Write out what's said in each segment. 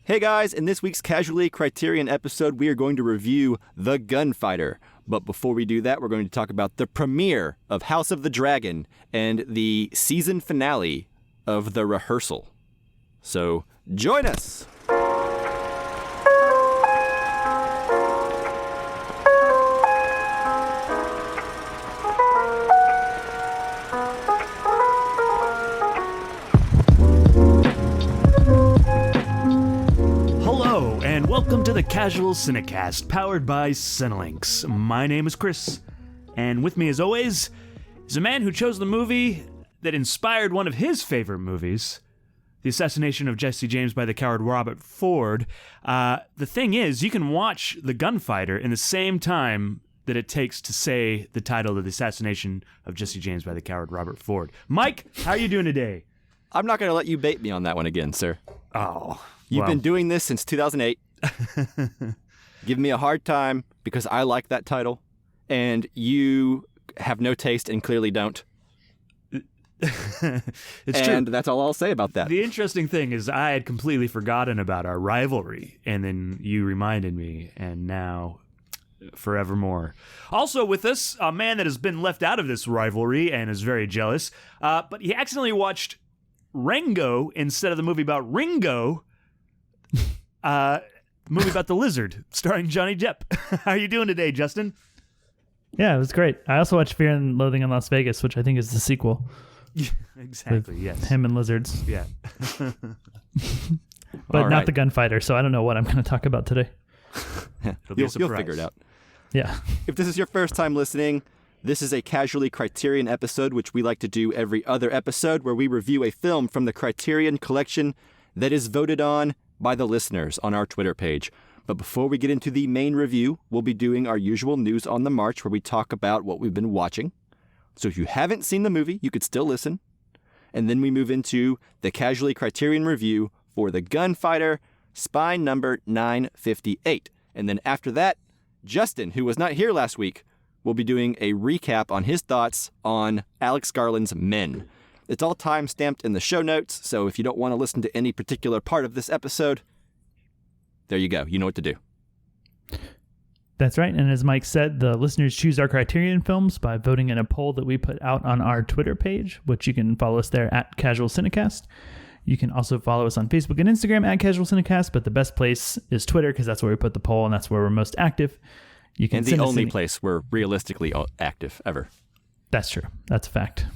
Hey guys, in this week's Casually Criterion episode, we are going to review The Gunfighter. But before we do that, we're going to talk about the premiere of House of the Dragon and the season finale of The Rehearsal. So, join us! And welcome to the Casual Cinecast, powered by Cinelinx. My name is Chris, and with me as always is a man who chose the movie that inspired one of his favorite movies, the assassination of Jesse James by the coward Robert Ford. The thing is, you can watch The Gunfighter in the same time that it takes to say the title of the assassination of Jesse James by the coward Robert Ford. Mike, how are you doing today? I'm not going to let you bait me on that one again, sir. Oh, You've been doing this since 2008. Give me a hard time because I like that title, and you have no taste and clearly don't. It's true. And that's all I'll say about that. The interesting thing is I had completely forgotten about our rivalry, and then you reminded me, and now forevermore. Also with us, a man that has been left out of this rivalry and is very jealous, but he accidentally watched Rango instead of the movie about Ringo. Movie about the lizard, starring Johnny Depp. How are you doing today, Justin? Yeah, it was great. I also watched Fear and Loathing in Las Vegas, which I think is the sequel. Exactly, yes. Him and lizards. Yeah. But not The Gunfighter, so I don't know what I'm going to talk about today. You'll figure it out. Yeah. If this is your first time listening, this is a Casually Criterion episode, which we like to do every other episode, where we review a film from the Criterion collection that is voted on by the listeners on our Twitter page. But before we get into the main review, we'll be doing our usual news on the march, where we talk about what we've been watching. So if you haven't seen the movie, you could still listen. And then we move into the Casually Criterion review for The Gunfighter, spine number 958. And then after that, Justin, who was not here last week, will be doing a recap on his thoughts on Alex Garland's Men. It's all time-stamped in the show notes, so if you don't want to listen to any particular part of this episode, there you go. You know what to do. That's right. And as Mike said, the listeners choose our Criterion films by voting in a poll that we put out on our Twitter page, which you can follow us there at Casual Cinecast. You can also follow us on Facebook and Instagram at Casual Cinecast, but the best place is Twitter because that's where we put the poll and that's where we're most active. You can and the only place we're realistically active ever. That's true. That's a fact.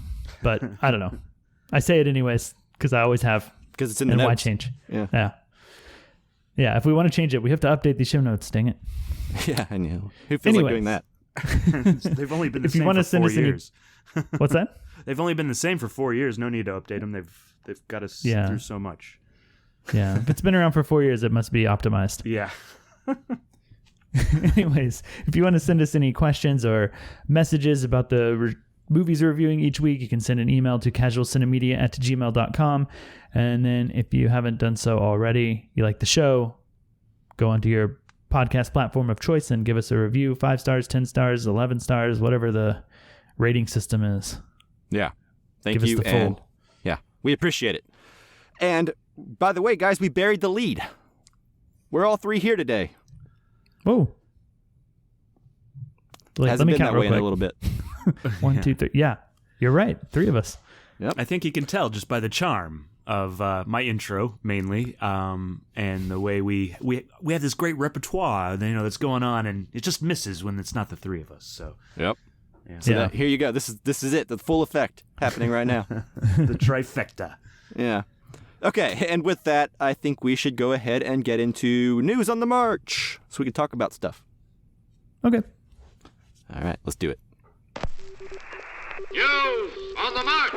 But I don't know. I say it anyways because I always have. Because it's in the notes. notes. Why change? Yeah. Yeah. If we want to change it, we have to update these show notes. Dang it. Yeah, I know. Who feels like doing that? They've only been the same for 4 years. What's that? They've only been the same for 4 years. No need to update them. They've got us through so much. Yeah. If it's been around for 4 years, it must be optimized. Yeah. Anyways, if you want to send us any questions or messages about the movies we're reviewing each week, you can send an email to casualcinemedia@gmail.com. And then if you haven't done so already, you like the show, go onto your podcast platform of choice and give us a review. 5 stars, 10 stars, 11 stars, whatever the rating system is. Yeah. Thank you. Give us the full. Yeah, we appreciate it. And by the way, guys, we buried the lead. We're all three here today. Whoa. Hasn't been that way in a little bit. 1, 2, 3. Yeah, you're right. 3 of us. Yep. I think you can tell just by the charm of my intro, mainly, and the way we have this great repertoire, that's going on, and it just misses when it's not the 3 of us. So. Yep. Yeah. So here you go. This is it. The full effect happening right now. The trifecta. Yeah. Okay, and with that, I think we should go ahead and get into news on the march so we can talk about stuff. Okay. All right, let's do it. News on the march!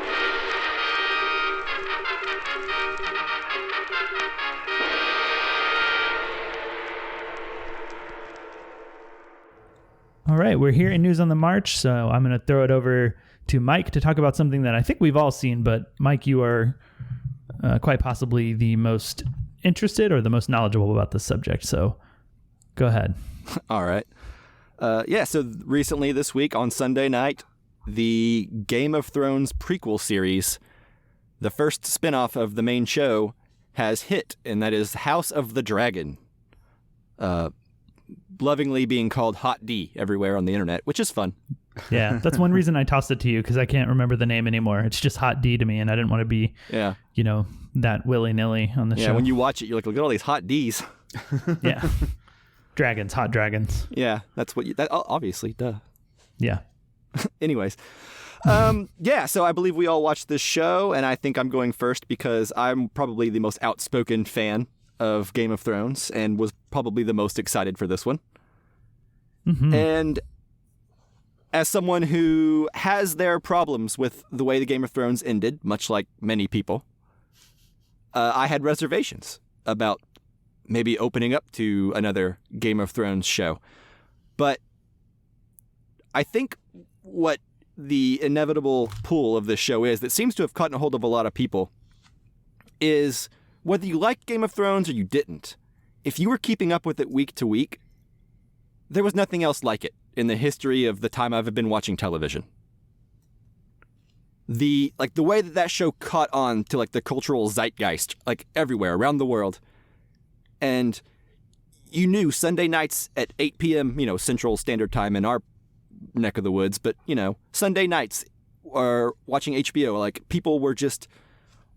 All right, we're here in News on the March, so I'm going to throw it over to Mike to talk about something that I think we've all seen, but Mike, you are quite possibly the most interested or the most knowledgeable about this subject, so go ahead. All right. So recently this week on Sunday night, the Game of Thrones prequel series, the first spinoff of the main show, has hit, and that is House of the Dragon. Lovingly being called Hot D everywhere on the internet, which is fun. Yeah, that's one reason I tossed it to you, because I can't remember the name anymore. It's just Hot D to me, and I didn't want to be, that willy-nilly on the show. Yeah, when you watch it, you're like, look at all these hot Ds. Yeah. Dragons, hot dragons. Yeah, that's what that obviously, duh. Yeah. Anyways. So I believe we all watched this show, and I think I'm going first because I'm probably the most outspoken fan of Game of Thrones and was probably the most excited for this one. Mm-hmm. And as someone who has their problems with the way the Game of Thrones ended, much like many people, I had reservations about maybe opening up to another Game of Thrones show. But I think what the inevitable pull of this show is, that seems to have caught a hold of a lot of people, is whether you liked Game of Thrones or you didn't, if you were keeping up with it week to week, there was nothing else like it in the history of the time I've been watching television. The way that show caught on to the cultural zeitgeist, everywhere around the world. And you knew Sunday nights at 8 p.m., Central Standard Time in our neck of the woods, but, Sunday nights or watching HBO, people were just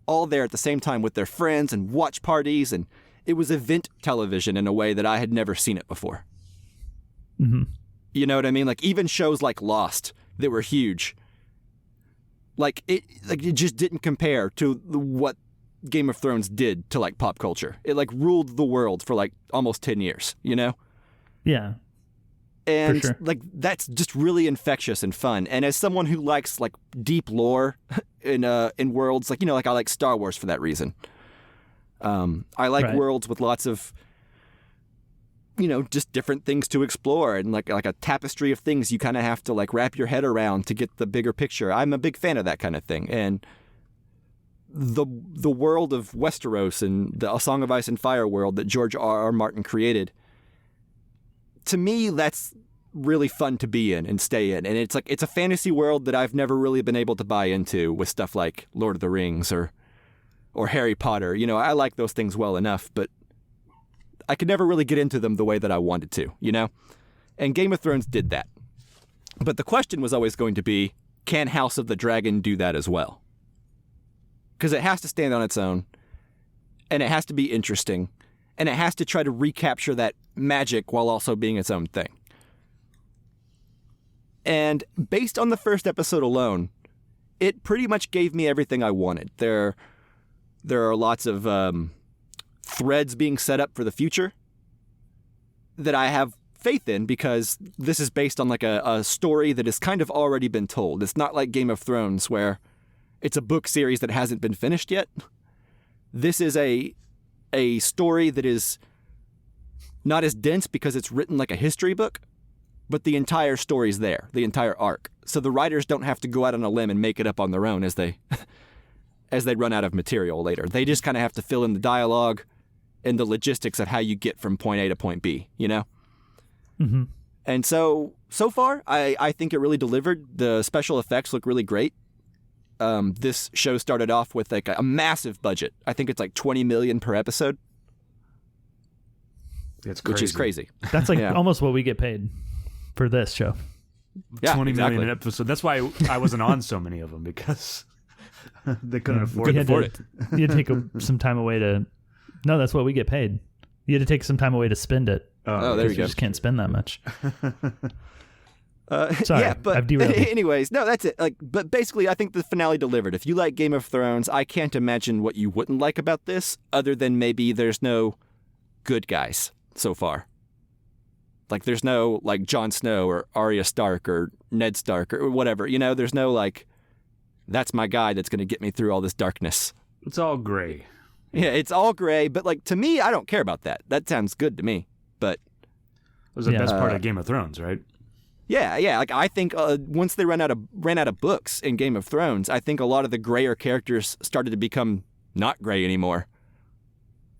all there at the same time with their friends and watch parties, and it was event television in a way that I had never seen it before. Mm-hmm. You know what I mean? Even shows like Lost that were huge, it just didn't compare to what Game of Thrones did to pop culture. It ruled the world for almost 10 years, Yeah. And for sure. That's just really infectious and fun. And as someone who likes deep lore in worlds, I like Star Wars for that reason. I like worlds with lots of just different things to explore, and like a tapestry of things you kind of have to wrap your head around to get the bigger picture. I'm a big fan of that kind of thing. And the world of Westeros and the A Song of Ice and Fire world that George R.R. Martin created, to me, that's really fun to be in and stay in. And it's a fantasy world that I've never really been able to buy into with stuff like Lord of the Rings or Harry Potter. I like those things well enough, but I could never really get into them the way that I wanted to, And Game of Thrones did that. But the question was always going to be, can House of the Dragon do that as well? Because it has to stand on its own, and it has to be interesting, and it has to try to recapture that magic while also being its own thing. And based on the first episode alone, it pretty much gave me everything I wanted. There are lots of threads being set up for the future that I have faith in, because this is based on a story that has kind of already been told. It's not like Game of Thrones where it's a book series that hasn't been finished yet. This is a story that is not as dense because it's written like a history book, but the entire story's there, the entire arc. So the writers don't have to go out on a limb and make it up on their own as they run out of material later. They just kind of have to fill in the dialogue and the logistics of how you get from point A to point B, Mm-hmm. And so far, I think it really delivered. The special effects look really great. This show started off with a massive budget. I think it's $20 million per episode. It's crazy. Which is crazy. That's almost what we get paid for this show. Yeah, 20 exactly. million an episode. That's why I wasn't on so many of them, because they couldn't afford You it. had to take some time away to... No, that's what we get paid. You had to take some time away to spend it. Oh, there you go. You just can't spend that much. Sorry, yeah, but I've derailed you. Anyways, no, that's it. But basically, I think the finale delivered. If you like Game of Thrones, I can't imagine what you wouldn't like about this, other than maybe there's no good guys so far. There's no Jon Snow or Arya Stark or Ned Stark or whatever. There's no that's my guy that's going to get me through all this darkness. It's all gray. Yeah, it's all gray, but to me, I don't care about that. That sounds good to me. But it was the best part of Game of Thrones, right? Yeah. I think once they ran out of books in Game of Thrones, I think a lot of the grayer characters started to become not gray anymore,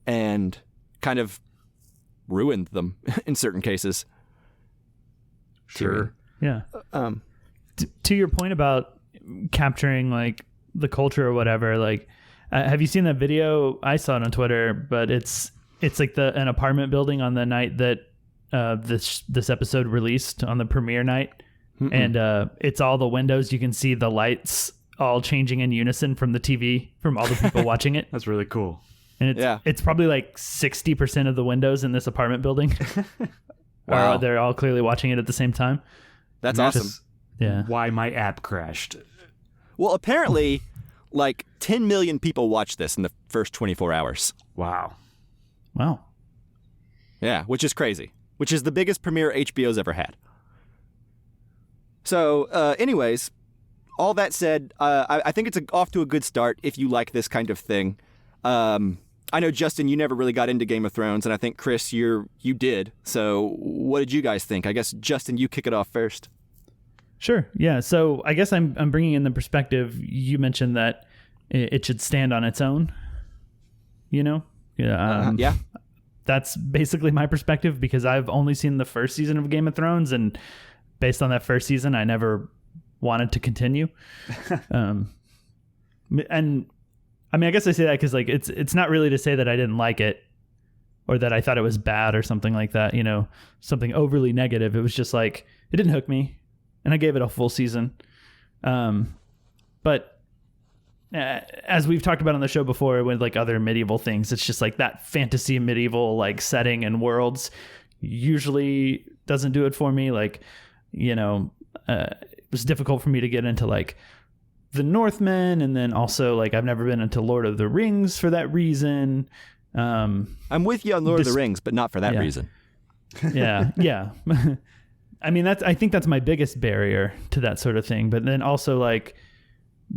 and kind of ruined them in certain cases. Sure. Yeah. To your point about capturing the culture or whatever, Have you seen that video? I saw it on Twitter, but it's like an apartment building on the night that this episode released on the premiere night. And it's all the windows. You can see the lights all changing in unison from the TV from all the people watching it. That's really cool. And it's probably like 60% of the windows in this apartment building. Wow. They're all clearly watching it at the same time. That's awesome. Yeah. Why my app crashed. Well, apparently, like 10 million people watched this in the first 24 hours. Wow. Yeah, which is crazy. Which is the biggest premiere HBO's ever had. So, anyways, all that said, I think it's off to a good start if you like this kind of thing. I know, Justin, you never really got into Game of Thrones, and I think, Chris, you did. So what did you guys think? I guess, Justin, you kick it off first. Sure. Yeah. So I guess I'm bringing in the perspective. You mentioned that it should stand on its own, you know? Yeah. That's basically my perspective because I've only seen the first season of Game of Thrones, and based on that first season, I never wanted to continue. And I mean, I guess I say that because like it's not really to say that I didn't like it or that I thought it was bad or something like that, you know, something overly negative. It was just like it didn't hook me, and I gave it a full season. But as we've talked about on the show before with like other medieval things, it's just like that fantasy medieval like setting and worlds usually doesn't do it for me. Like, you know, it was difficult for me to get into like the Northmen, and then also like I've never been into Lord of the Rings for that reason. I'm with you on Lord of the Rings, but not for that reason. Yeah. I mean, I think that's my biggest barrier to that sort of thing. But then also like,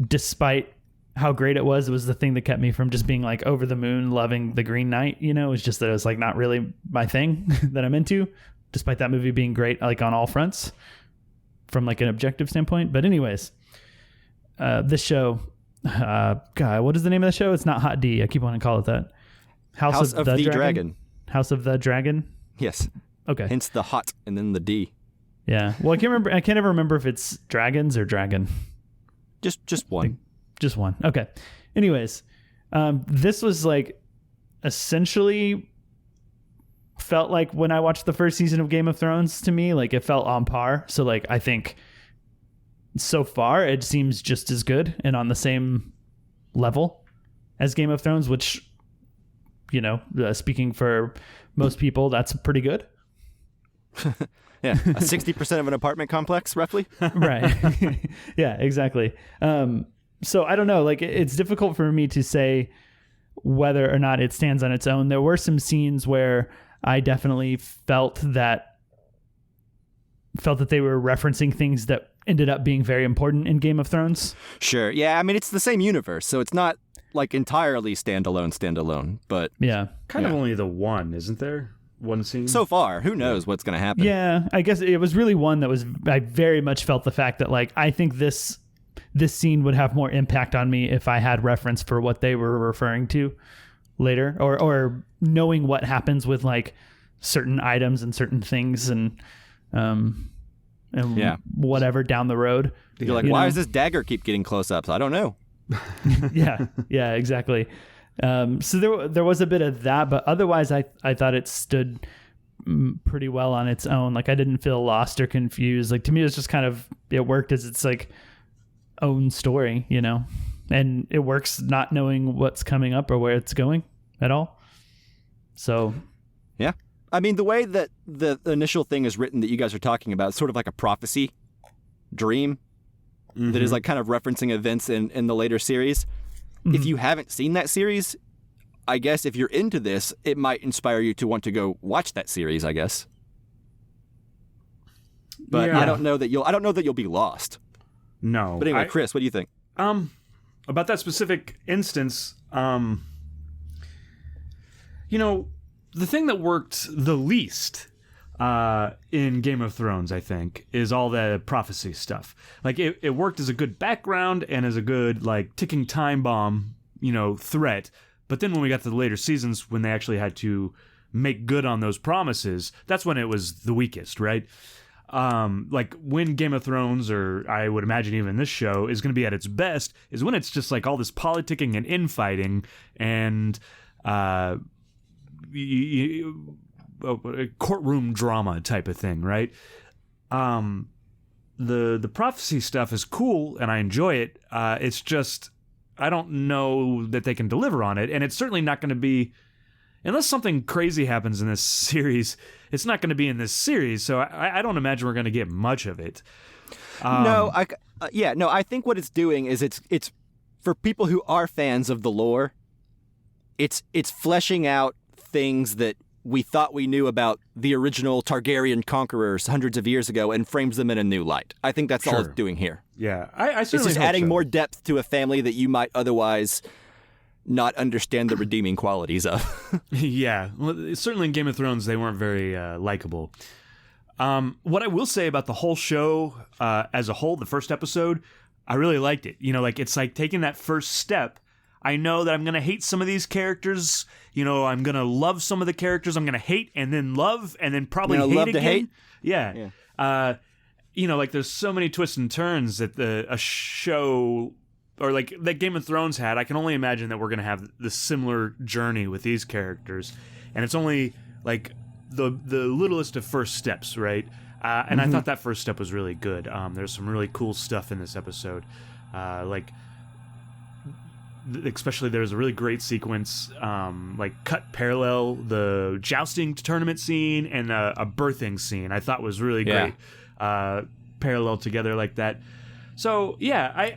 despite how great it was the thing that kept me from just being like over the moon loving The Green Knight. You know, it's just that it was like not really my thing that I'm into, despite that movie being great like on all fronts from like an objective standpoint. But anyways, this show, God, what is the name of the show? It's not Hot D. I keep wanting to call it that. House of the Dragon. House of the Dragon. Yes. Okay. Hence the hot and then the D. Yeah. Well, I can't ever remember if it's dragons or dragon. Just one. Just one. Okay. Anyways, this was like essentially felt like when I watched the first season of Game of Thrones to me, like it felt on par. So like, I think so far it seems just as good and on the same level as Game of Thrones, which, you know, speaking for most people, that's pretty good. Yeah. 60% of an apartment complex, roughly. Right. Yeah, exactly. So I don't know, like it's difficult for me to say whether or not it stands on its own. There were some scenes where I definitely felt that they were referencing things that ended up being very important in Game of Thrones. Sure. Yeah. I mean, it's the same universe, so it's not like entirely standalone, but yeah, kind of only the one, isn't there? One scene. So far, who knows what's going to happen? Yeah, I guess it was really one that was. I very much felt the fact that like I think this scene would have more impact on me if I had reference for what they were referring to later, or knowing what happens with like certain items and certain things and whatever down the road. You're like, why does this dagger keep getting close-ups? I don't know. Yeah, exactly. So there was a bit of that, but otherwise I thought it stood pretty well on its own. Like I didn't feel lost or confused. Like to me, it was just kind of, it worked as its like own story, you know, and it works not knowing what's coming up or where it's going at all. So, yeah. I mean, the way that the initial thing is written that you guys are talking about is sort of like a prophecy dream that is like kind of referencing events in the later series. If you haven't seen that series, I guess if you're into this, it might inspire you to want to go watch that series, I guess. But I don't know that you'll be lost. No. But anyway, Chris, what do you think? About that specific instance, you know, the thing that worked the least in Game of Thrones, I think, is all the prophecy stuff. Like it worked as a good background and as a good like ticking time bomb, you know, threat. But then when we got to the later seasons, when they actually had to make good on those promises, that's when it was the weakest, right? like when Game of Thrones, or I would imagine even this show, is going to be at its best is when it's just like all this politicking and infighting and courtroom drama type of thing, right? The prophecy stuff is cool and I enjoy it. It's just I don't know that they can deliver on it, and it's certainly not going to be, unless something crazy happens in this series. It's not going to be in this series, so I don't imagine we're going to get much of it. I think what it's doing is it's for people who are fans of the lore. It's fleshing out things that we thought we knew about the original Targaryen conquerors hundreds of years ago and frames them in a new light. I think that's all it's doing here. Yeah, I certainly it's just hope adding so. more depth to a family that you might otherwise not understand the redeeming qualities of. Yeah, well, certainly in Game of Thrones they weren't very likable. What I will say about the whole show as a whole, the first episode, I really liked it. You know, like it's like taking that first step. I know that I'm going to hate some of these characters. You know, I'm going to love some of the characters. I'm going to hate and then love and then probably hate love again. To hate? Yeah. You know, like there's so many twists and turns that a show or like that Game of Thrones had. I can only imagine that we're going to have the similar journey with these characters. And it's only like the littlest of first steps, right? And I thought that first step was really good. There's some really cool stuff in this episode. Especially there's a really great sequence, like cut parallel the jousting tournament scene and a birthing scene. I thought was really great, parallel together like that. So yeah,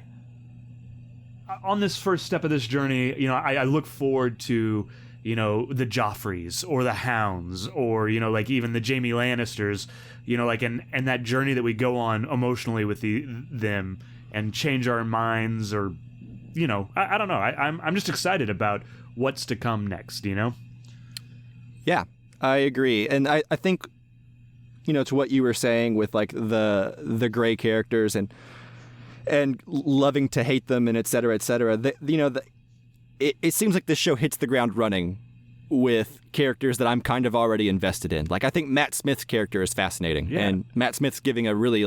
on this first step of this journey, you know, I look forward to, you know, the Joffreys or the Hounds or, you know, like even the Jaime Lannisters, you know, like and that journey that we go on emotionally with them and change our minds or. You know, I don't know. I'm just excited about what's to come next, you know? Yeah, I agree. And I think, you know, to what you were saying with like the gray characters and loving to hate them and et cetera, it seems like this show hits the ground running with characters that I'm kind of already invested in. Like I think Matt Smith's character is fascinating. Yeah. And Matt Smith's giving a really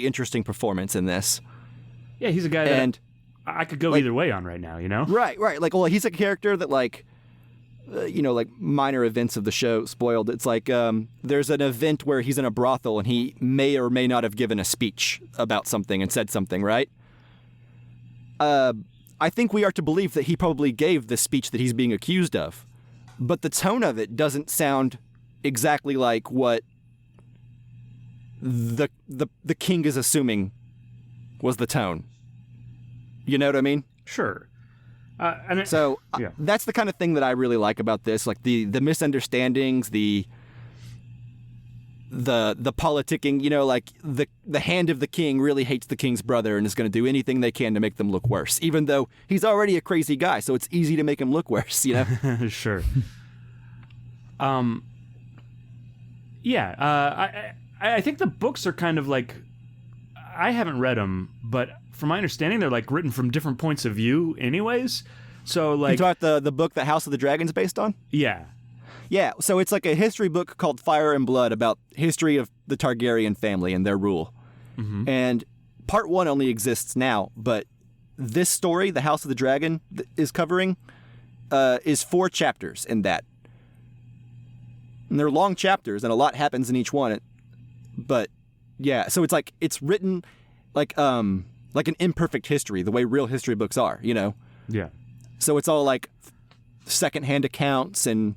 interesting performance in this. Yeah, he's a guy that I could go either way on right now, you know? Right. Like, well, he's a character that, like, you know, like minor events of the show spoiled. It's like there's an event where he's in a brothel and he may or may not have given a speech about something and said something, right? I think we are to believe that he probably gave the speech that he's being accused of. But the tone of it doesn't sound exactly like what the king is assuming was the tone. You know what I mean? Sure. That's the kind of thing that I really like about this, like the misunderstandings, the politicking. You know, like the hand of the king really hates the king's brother and is going to do anything they can to make them look worse, even though he's already a crazy guy. So it's easy to make him look worse. You know? Sure. I think the books are kind of like, I haven't read them, but from my understanding, they're like written from different points of view anyways. So like... You talk about the book that House of the Dragon's based on? Yeah. Yeah, so it's like a history book called Fire and Blood about history of the Targaryen family and their rule. Mm-hmm. And part 1 only exists now, but this story, the House of the Dragon is covering, is 4 chapters in that. And they're long chapters, and a lot happens in each one. But yeah, so it's written like an imperfect history, the way real history books are, you know? Yeah. So it's all like secondhand accounts and...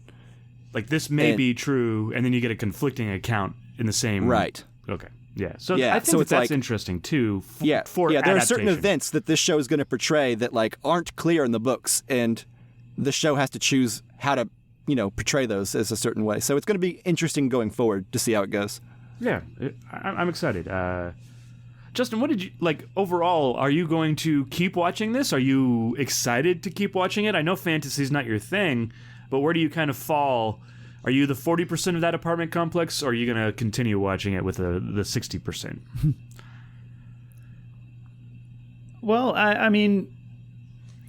Like this may be true, and then you get a conflicting account in the same... Right. Okay. Yeah. So I think that's interesting too. For there are certain events that this show is going to portray that like aren't clear in the books, and the show has to choose how to, you know, portray those as a certain way. So it's going to be interesting going forward to see how it goes. Yeah, I'm excited. Justin, what did you like overall? Are you going to keep watching this? Are you excited to keep watching it? I know fantasy's not your thing, but where do you kind of fall? Are you the 40% of that apartment complex, or are you going to continue watching it with the 60%? Well, I mean,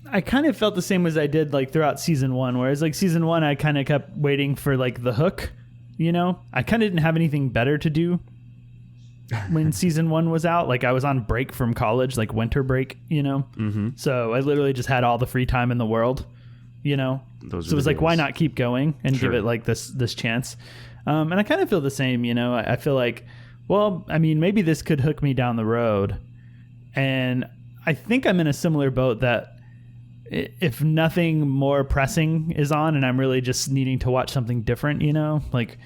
I kind of felt the same as I did like throughout season 1, whereas like season 1, I kind of kept waiting for like the hook, you know? I kind of didn't have anything better to do when season 1 was out. Like I was on break from college, like winter break, So I literally just had all the free time in the world, So it was like, why not keep going and give it like this chance? And I kind of feel the same, I feel like, well, I mean, maybe this could hook me down the road. And I think I'm in a similar boat that if nothing more pressing is on and I'm really just needing to watch something different, like,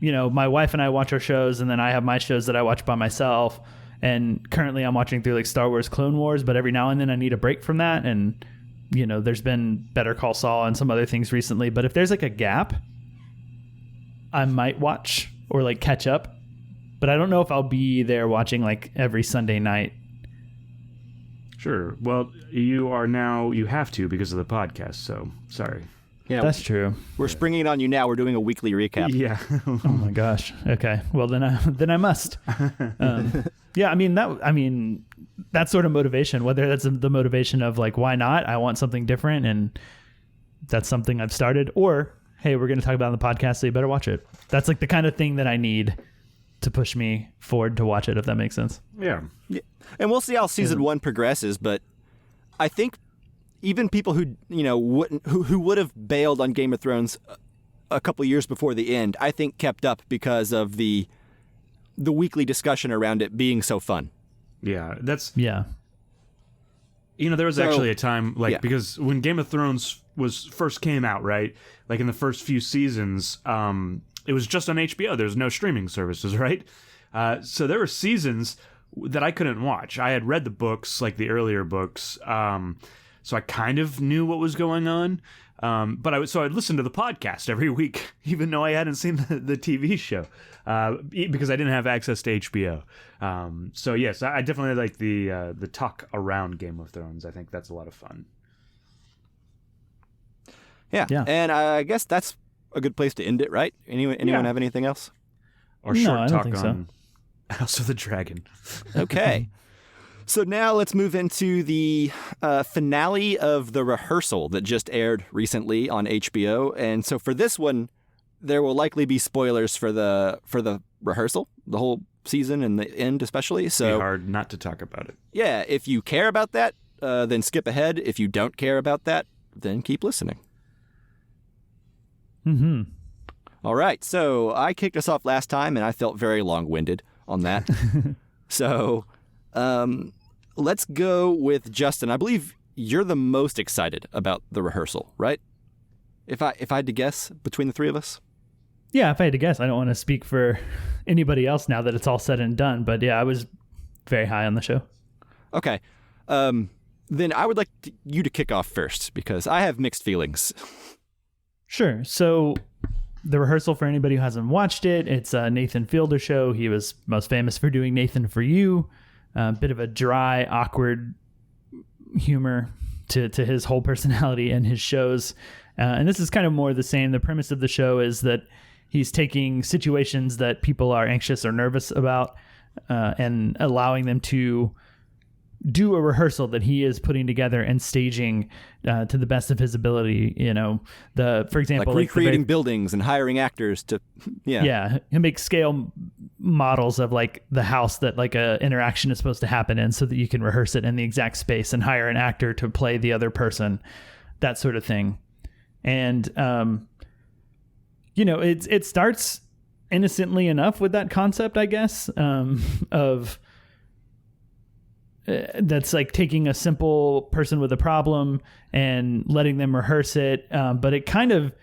my wife and I watch our shows, and then I have my shows that I watch by myself. And currently I'm watching through like Star Wars Clone Wars, but every now and then I need a break from that. And, there's been Better Call Saul and some other things recently. But if there's like a gap, I might watch or like catch up. But I don't know if I'll be there watching like every Sunday night. Sure. Well, you have to because of the podcast. So sorry. Yeah, that's true. We're springing it on you now. We're doing a weekly recap. Yeah. Oh my gosh. Okay. Well, then I must. Yeah. I mean that sort of motivation, whether that's the motivation of like, why not? I want something different, and that's something I've started. Or, hey, we're going to talk about it on the podcast, so you better watch it. That's like the kind of thing that I need to push me forward to watch it, if that makes sense. Yeah. And we'll see how season 1 progresses, but I think even people who would have bailed on Game of Thrones a couple years before the end, I think kept up because of the weekly discussion around it being so fun. Yeah, yeah. There was actually a time because when Game of Thrones first came out, right? Like in the first few seasons, it was just on HBO. There's no streaming services, right? So there were seasons that I couldn't watch. I had read the books, like the earlier books, so I kind of knew what was going on. But I'd listen to the podcast every week, even though I hadn't seen the TV show, because I didn't have access to HBO. So yes, I definitely like the talk around Game of Thrones. I think that's a lot of fun. Yeah. And I guess that's a good place to end it, right? Anyone have anything else? Or short talk on House of the Dragon. Okay. So now let's move into the finale of The Rehearsal that just aired recently on HBO. And so for this one, there will likely be spoilers for the rehearsal, the whole season and the end especially. So it'd be hard not to talk about it. Yeah, if you care about that, then skip ahead. If you don't care about that, then keep listening. Mm-hmm. All right, so I kicked us off last time, and I felt very long-winded on that. So let's go with Justin. I believe you're the most excited about The Rehearsal, right? If I had to guess between the three of us? Yeah, if I had to guess. I don't want to speak for anybody else now that it's all said and done. But yeah, I was very high on the show. Okay. Then I would like you to kick off first, because I have mixed feelings. Sure. So The Rehearsal, for anybody who hasn't watched it, it's a Nathan Fielder show. He was most famous for doing Nathan For You. A bit of a dry, awkward humor to his whole personality and his shows. And this is kind of more the same. The premise of the show is that he's taking situations that people are anxious or nervous about and allowing them to do a rehearsal that he is putting together and staging to the best of his ability. For example, like recreating buildings and hiring actors to, he makes scale models of like the house that like a interaction is supposed to happen in, so that you can rehearse it in the exact space and hire an actor to play the other person, that sort of thing. And it starts innocently enough with that concept, I guess, of that's like taking a simple person with a problem and letting them rehearse it. But it kind of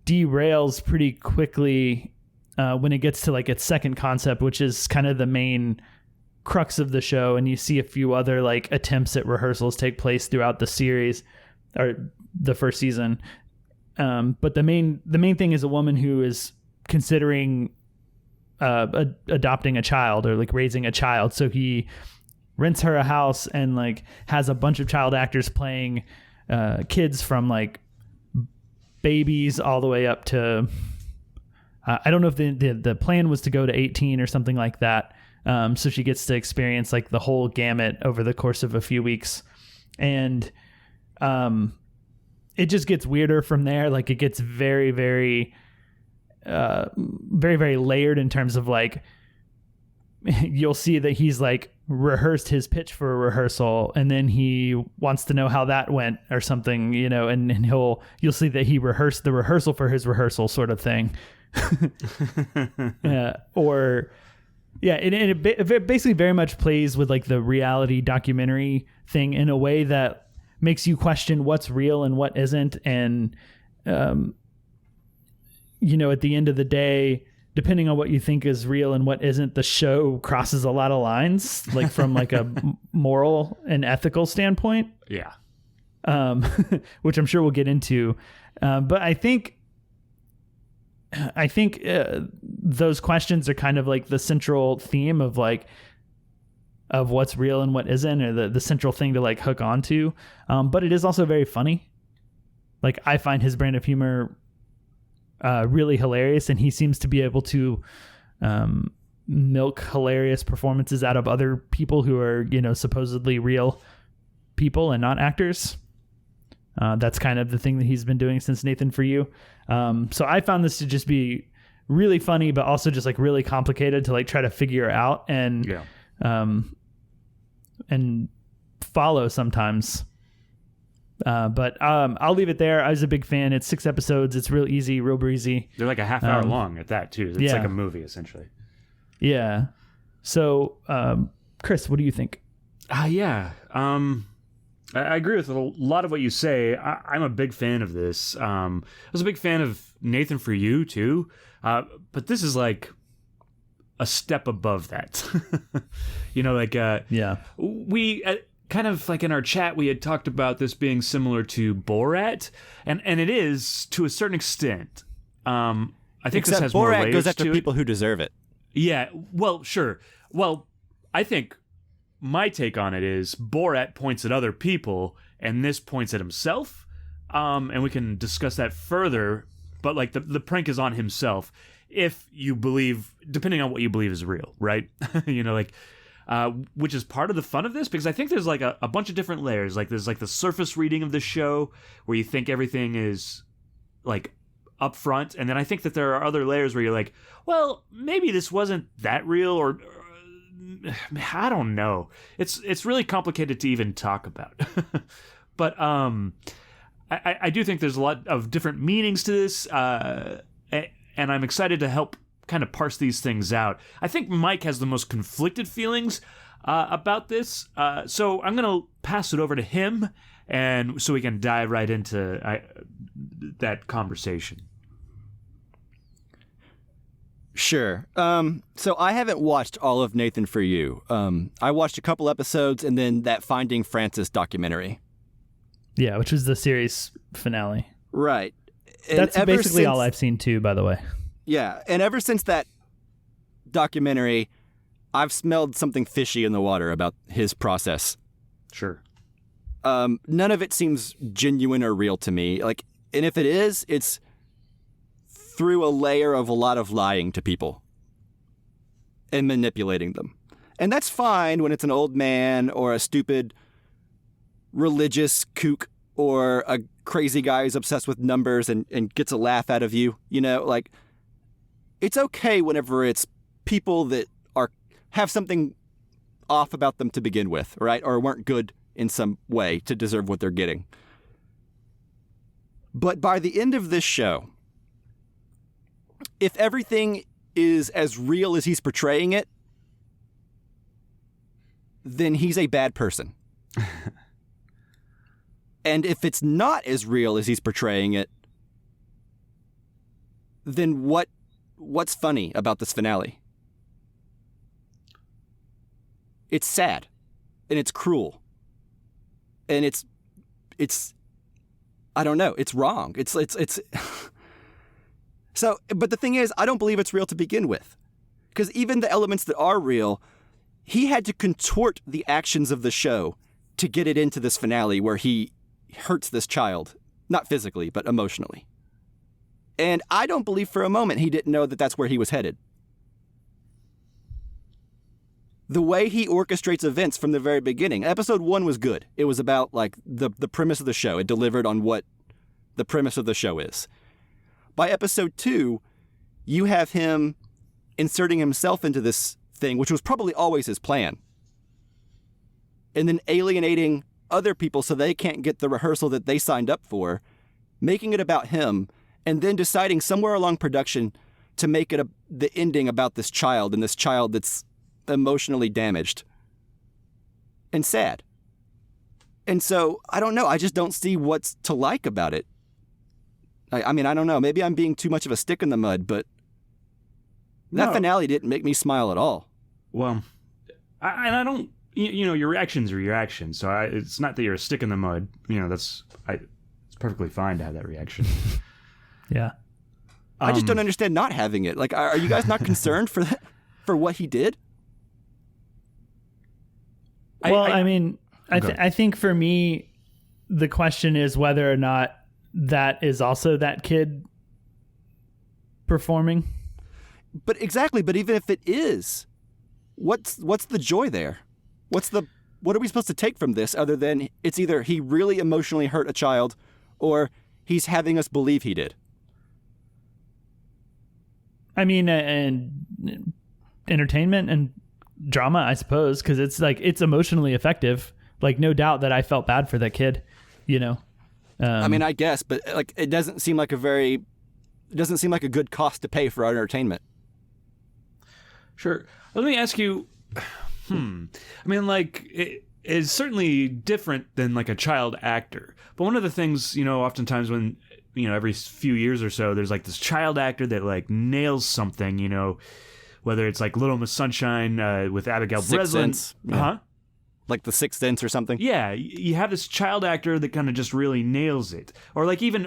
derails pretty quickly when it gets to like its second concept, which is kind of the main crux of the show. And you see a few other like attempts at rehearsals take place throughout the series or the first season. But the main thing is a woman who is considering adopting a child or like raising a child. So he rents her a house and like has a bunch of child actors playing kids from like babies all the way up to I don't know if the plan was to go to 18 or something like that. So she gets to experience like the whole gamut over the course of a few weeks. And it just gets weirder from there. Like it gets very, very, very, very layered in terms of like you'll see that he's like rehearsed his pitch for a rehearsal, and then he wants to know how that went or something, you know, and you'll see that he rehearsed the rehearsal for his rehearsal, sort of thing. It basically very much plays with like the reality documentary thing in a way that makes you question what's real and what isn't. And, you know, at the end of the day, depending on what you think is real and what isn't, the show crosses a lot of lines, like from like a moral and ethical standpoint. Yeah. Which I'm sure we'll get into. But I think those questions are kind of like the central theme of what's real and what isn't, or the central thing to like hook onto. But it is also very funny. Like, I find his brand of humor really hilarious, and he seems to be able to milk hilarious performances out of other people who are, you know, supposedly real people and not actors. That's kind of the thing that he's been doing since Nathan For You. So I found this to just be really funny, but also just like really complicated to like try to figure out and follow sometimes. But I'll leave it there. I was a big fan. It's 6 episodes. It's real easy, real breezy. They're like a half hour long at that too. It's like a movie essentially. Yeah. So, Chris, what do you think? I agree with a lot of what you say. I'm a big fan of this. I was a big fan of Nathan For You too, but this is like a step above that. You know, like we kind of like in our chat we had talked about this being similar to Borat, and it is to a certain extent. I think Except this has Borat more layers goes after to people it. who deserve it. Yeah, well, sure. Well, I think my take on it is Borat points at other people, and this points at himself. And we can discuss that further. But like the prank is on himself, if you believe, depending on what you believe is real, right? You know, like, which is part of the fun of this, because I think there's like a bunch of different layers. Like there's like the surface reading of the show where you think everything is like up front, and then I think that there are other layers where you're like, well, maybe this wasn't that real, or I don't know. It's really complicated to even talk about. But I do think there's a lot of different meanings to this, and I'm excited to help kind of parse these things out. I think Mike has the most conflicted feelings about this, so I'm going to pass it over to him, and so we can dive right into that conversation. Sure. So I haven't watched all of Nathan For You. I watched a couple episodes and then that Finding Francis documentary. Yeah, which was the series finale. Right. And that's basically all I've seen too, by the way. Yeah, and ever since that documentary, I've smelled something fishy in the water about his process. Sure. None of it seems genuine or real to me. Like, and if it is, it's through a layer of a lot of lying to people and manipulating them. And that's fine when it's an old man or a stupid religious kook or a crazy guy who's obsessed with numbers and gets a laugh out of you. You know, like, it's okay whenever it's people that have something off about them to begin with, right? Or weren't good in some way to deserve what they're getting. But by the end of this show, if everything is as real as he's portraying it, then he's a bad person. And if it's not as real as he's portraying it, then what's funny about this finale? It's sad, and it's cruel, and it's I don't know, it's wrong. It's So, but the thing is, I don't believe it's real to begin with. Because even the elements that are real, he had to contort the actions of the show to get it into this finale where he hurts this child. Not physically, but emotionally. And I don't believe for a moment he didn't know that that's where he was headed. The way he orchestrates events from the very beginning. Episode 1 was good. It was about like the premise of the show. It delivered on what the premise of the show is. By episode 2, you have him inserting himself into this thing, which was probably always his plan, and then alienating other people so they can't get the rehearsal that they signed up for, making it about him, and then deciding somewhere along production to make it the ending about this child, and this child that's emotionally damaged and sad. And so, I don't know. I just don't see what's to like about it. I mean, I don't know. Maybe I'm being too much of a stick in the mud, but that finale didn't make me smile at all. Well, I don't... You know, your reactions are your actions, so it's not that you're a stick in the mud. You know, it's perfectly fine to have that reaction. Yeah. I just don't understand not having it. Like, are you guys not concerned for that, for what he did? Well, I think for me, the question is whether or not that is also that kid performing. But exactly. But even if it is, what's the joy there? What are we supposed to take from this other than it's either he really emotionally hurt a child or he's having us believe he did? I mean, and entertainment and drama, I suppose, because it's like it's emotionally effective. Like, no doubt that I felt bad for that kid, you know. I mean, I guess, but like it doesn't seem like a good cost to pay for our entertainment. Sure. Let me ask you. I mean, like, it is certainly different than like a child actor. But one of the things, you know, oftentimes when, you know, every few years or so, there's like this child actor that like nails something, you know, whether it's like Little Miss Sunshine with Abigail Breslin. Yeah. Like The Sixth Sense or something. Yeah, you have this child actor that kind of just really nails it. Or like even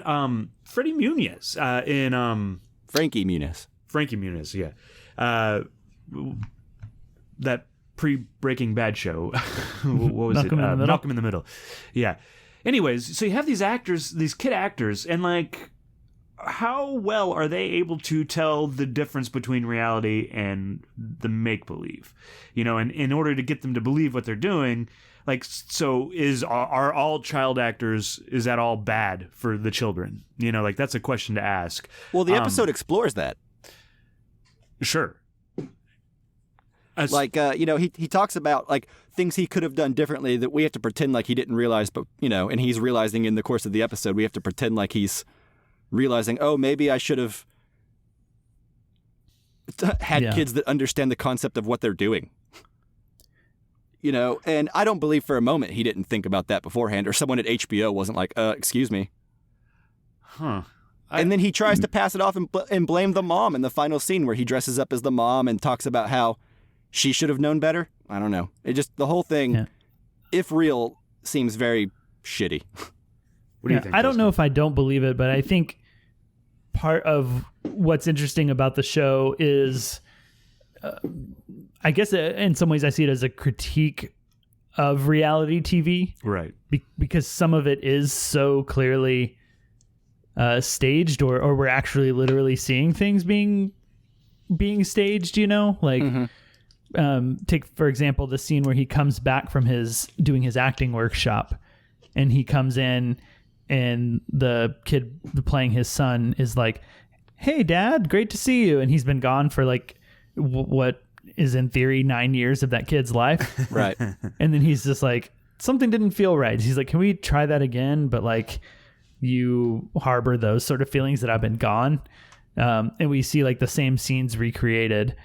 Freddie Muniz in... Frankie Muniz. Frankie Muniz, yeah. That pre-Breaking Bad show. What was Malcolm in the Middle. Yeah. Anyways, so you have these actors, these kid actors, and like, how well are they able to tell the difference between reality and the make-believe? You know, and in order to get them to believe what they're doing, like, so are all child actors, is that all bad for the children? You know, like, that's a question to ask. Well, the episode explores that. Sure. Like, you know, he talks about, like, things he could have done differently that we have to pretend like he didn't realize, but, you know, and he's realizing in the course of the episode, we have to pretend like he's realizing, oh, maybe I should have had kids that understand the concept of what they're doing. You know, and I don't believe for a moment he didn't think about that beforehand, or someone at HBO wasn't like, excuse me. Huh. And then he tries to pass it off and blame the mom in the final scene where he dresses up as the mom and talks about how she should have known better. I don't know. It just, the whole thing, if real, seems very shitty. What do you think? I don't know if I don't believe it, but I think part of what's interesting about the show is, I guess in some ways I see it as a critique of reality TV. Right. Because some of it is so clearly staged, or we're actually literally seeing things being staged, you know? Like, take, for example, the scene where he comes back from doing his acting workshop, and he comes in and the kid playing his son is like, "Hey, Dad, great to see you." And he's been gone for like what is in theory 9 years of that kid's life. Right. And then he's just like, something didn't feel right. He's like, "Can we try that again? But like, you harbor those sort of feelings that I've been gone." And we see like the same scenes recreated.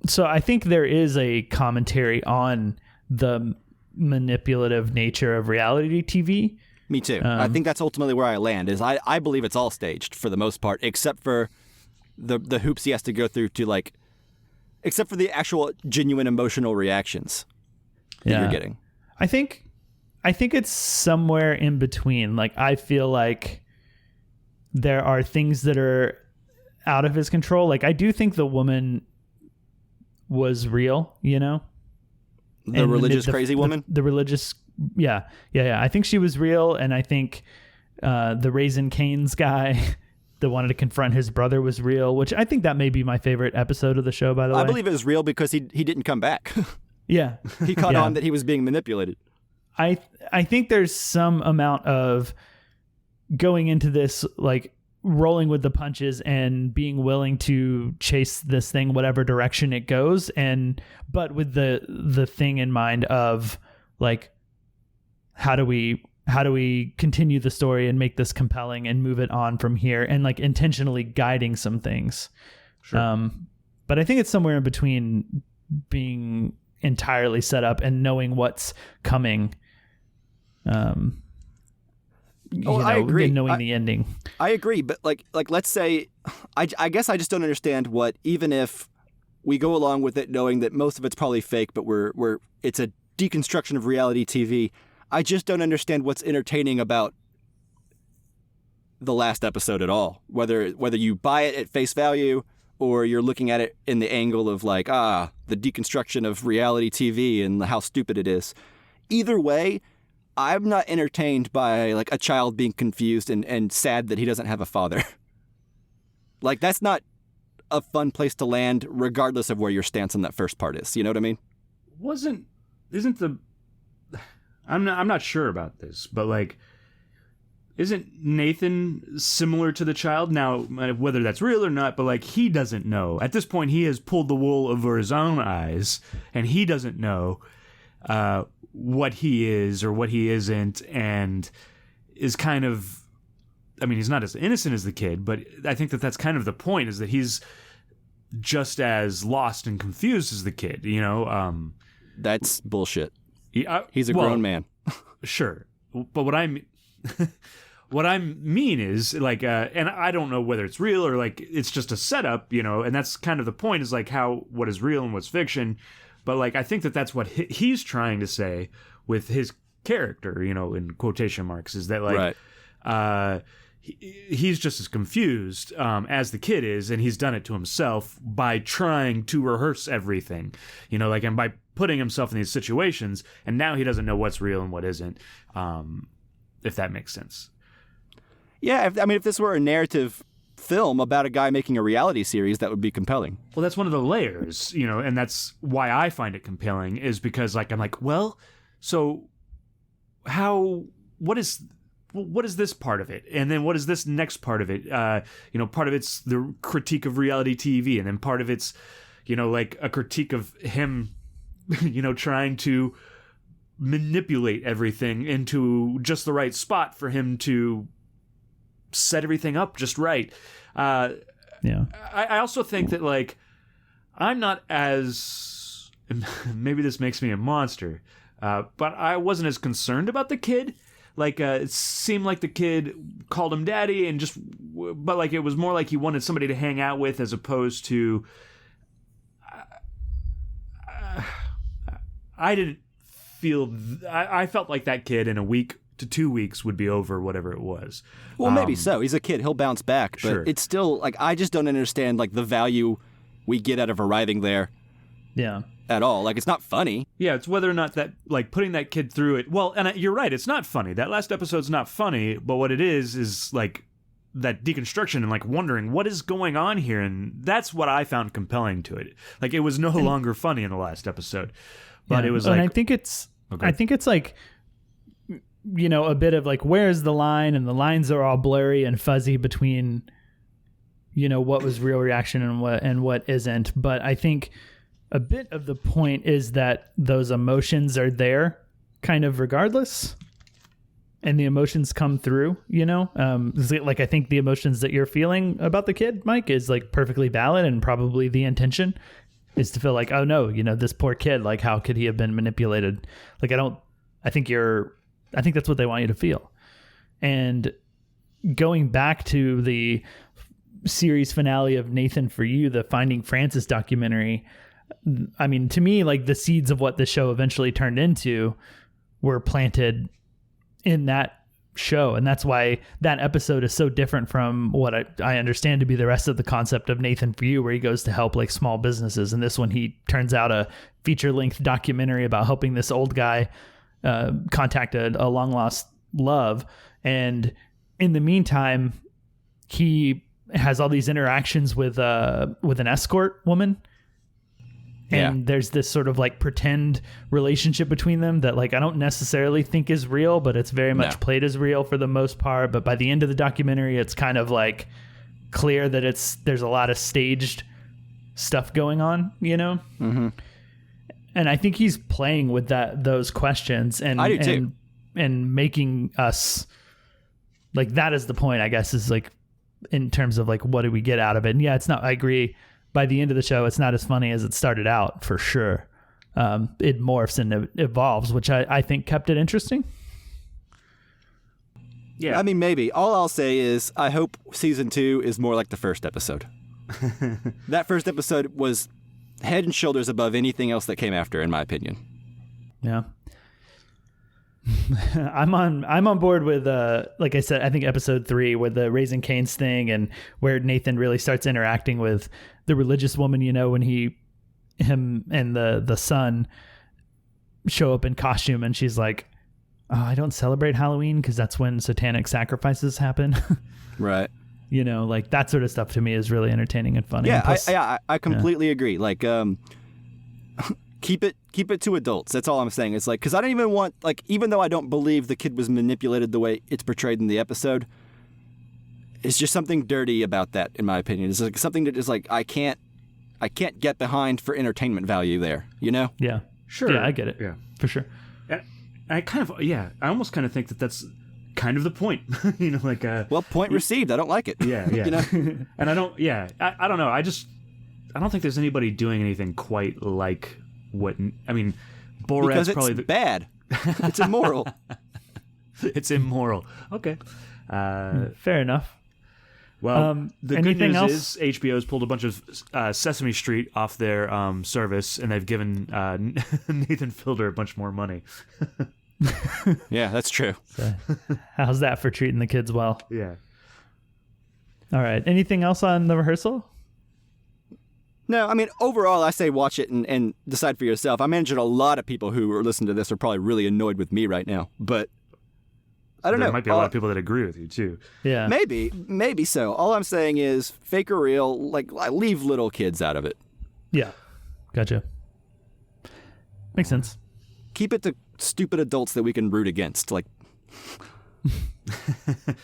So I think there is a commentary on the manipulative nature of reality TV. Me too. I think that's ultimately where I land, is I believe it's all staged for the most part, except for the hoops he has to go through to, like, except for the actual genuine emotional reactions that you're getting. I think it's somewhere in between. Like, I feel like there are things that are out of his control. Like, I do think the woman was real, you know? The religious crazy woman? The religious, yeah. I think she was real, and I think the Raising Cane's guy that wanted to confront his brother was real, which I think that may be my favorite episode of the show, by the way. I believe it was real because he didn't come back. Yeah. He caught on that he was being manipulated. I think there's some amount of going into this, like, rolling with the punches and being willing to chase this thing whatever direction it goes, but with the thing in mind of like, how do we continue the story and make this compelling and move it on from here, and like intentionally guiding some things. Sure. But I think it's somewhere in between being entirely set up and knowing what's coming. I agree. And knowing the ending. I agree, but like let's say, I guess I just don't understand what, even if we go along with it knowing that most of it's probably fake, but it's a deconstruction of reality TV. I just don't understand what's entertaining about the last episode at all. Whether you buy it at face value or you're looking at it in the angle of like, the deconstruction of reality TV and how stupid it is. Either way, I'm not entertained by like a child being confused and sad that he doesn't have a father. Like, that's not a fun place to land, regardless of where your stance on that first part is. You know what I mean? I'm not sure about this, but like, isn't Nathan similar to the child? Now, whether that's real or not, but like, he doesn't know. At this point, he has pulled the wool over his own eyes, and he doesn't know what he is or what he isn't, and is kind of, I mean, he's not as innocent as the kid, but I think that's kind of the point, is that he's just as lost and confused as the kid, you know? That's bullshit. He's a grown man. Sure. But what I mean is like, and I don't know whether it's real or like it's just a setup, you know, and that's kind of the point, is like what is real and what's fiction. But like, I think that's what he's trying to say with his character, you know, in quotation marks, is that like, right. He's just as confused as the kid is, and he's done it to himself by trying to rehearse everything, you know, like, and by putting himself in these situations, and now he doesn't know what's real and what isn't, if that makes sense. Yeah, if this were a narrative film about a guy making a reality series, that would be compelling. Well, that's one of the layers, you know, and that's why I find it compelling, is because like, I'm like, well, so what is this part of it? And then what is this next part of it? You know, part of it's the critique of reality TV, and then part of it's, you know, like a critique of him, you know, trying to manipulate everything into just the right spot for him to set everything up just right. Yeah. I also think that like, I'm not as, maybe this makes me a monster, but I wasn't as concerned about the kid. Like, it seemed like the kid called him daddy, and but like, it was more like he wanted somebody to hang out with, as opposed to, I didn't feel, I felt like that kid in a week to 2 weeks would be over whatever it was. Well, maybe so. He's a kid. He'll bounce back. But sure. It's still, like, I just don't understand, like, the value we get out of arriving there. Yeah. At all. Like, it's not funny. Yeah, it's whether or not that, like, putting that kid through it. Well, and you're right, it's not funny. That last episode's not funny, but what it is like that deconstruction and like wondering what is going on here, and that's what I found compelling to it. Like, it was no longer funny in the last episode, but it was like, and I think it's like, you know, a bit of like, where's the line, and the lines are all blurry and fuzzy between, you know, what was real reaction and what isn't. But I think a bit of the point is that those emotions are there kind of regardless, and the emotions come through, you know. Like, I think the emotions that you're feeling about the kid, Mike, is like perfectly valid, and probably the intention is to feel like, oh no, you know, this poor kid, like, how could he have been manipulated? Like, I think that's what they want you to feel. And going back to the series finale of Nathan For You, the Finding Francis documentary, I mean, to me, like, the seeds of what the show eventually turned into were planted in that show. And that's why that episode is so different from what I understand to be the rest of the concept of Nathan For You, where he goes to help like small businesses. And this one, he turns out a feature-length documentary about helping this old guy contact a long-lost love. And in the meantime, he has all these interactions with an escort woman. And there's this sort of like pretend relationship between them that like I don't necessarily think is real, but it's very much played as real for the most part. But by the end of the documentary, it's kind of like clear that there's a lot of staged stuff going on, you know? Mm-hmm. And I think he's playing with those questions and I do too. And making us like, that is the point, I guess, is like in terms of like what do we get out of it. And yeah, it's not, I agree, by the end of the show it's not as funny as it started out, for sure. It morphs and evolves, which I think kept it interesting. Yeah, I mean, maybe. All I'll say is I hope season 2 is more like the first episode. That first episode was head and shoulders above anything else that came after, in my opinion. Yeah. I'm on board with like I said, I think episode 3 with the Raising Cane's thing, and where Nathan really starts interacting with the religious woman, you know, when him and the son show up in costume, and she's like, oh, I don't celebrate Halloween because that's when satanic sacrifices happen. Right. You know, like that sort of stuff to me is really entertaining and funny. Yeah, and plus, I completely agree. Like, keep it to adults. That's all I'm saying. It's like, because I don't even want, like, even though I don't believe the kid was manipulated the way it's portrayed in the episode, it's just something dirty about that, in my opinion. It's like something that is like I can't get behind for entertainment value there. You know? Yeah. Sure. Yeah, I get it. Yeah, for sure. I almost kind of think that that's kind of the point. You know, like well, point received. I don't like it. Yeah. You know? And I don't. Yeah, I don't know. I don't think there's anybody doing anything quite like what. I mean, Borat's because it's probably bad. It's immoral. It's immoral. Okay. Fair enough. Well, the good anything news else? is HBO's pulled a bunch of Sesame Street off their service, and they've given Nathan Fielder a bunch more money. Yeah, that's true. So, how's that for treating the kids well? Yeah. All right. Anything else on the Rehearsal? No, I mean, overall, I say watch it and decide for yourself. I imagine a lot of people who are listening to this are probably really annoyed with me right now, but I don't know. There might be a lot of people that agree with you, too. Yeah. Maybe so. All I'm saying is, fake or real, like, leave little kids out of it. Yeah. Gotcha. Makes sense. Keep it to stupid adults that we can root against. Like,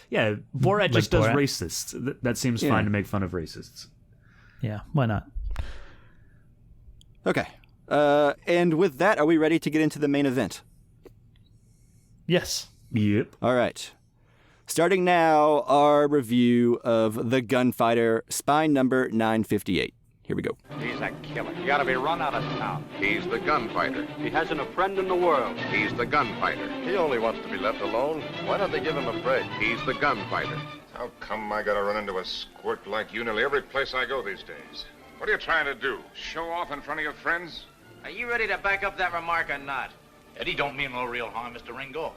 yeah, Borat just does Borat. racists. That seems fine to make fun of racists. Yeah, why not? Okay. And with that, are we ready to get into the main event? Yes. Yep. All right. Starting now, our review of The Gunfighter, spine number 958. Here we go. He's a killer. You gotta be run out of town. He's the gunfighter. He hasn't a friend in the world. He's the gunfighter. He only wants to be left alone. Why don't they give him a break? He's the gunfighter. How come I gotta run into a squirt like you nearly every place I go these days? What are you trying to do? Show off in front of your friends? Are you ready to back up that remark or not? Eddie don't mean no real harm, Mr. Ringo.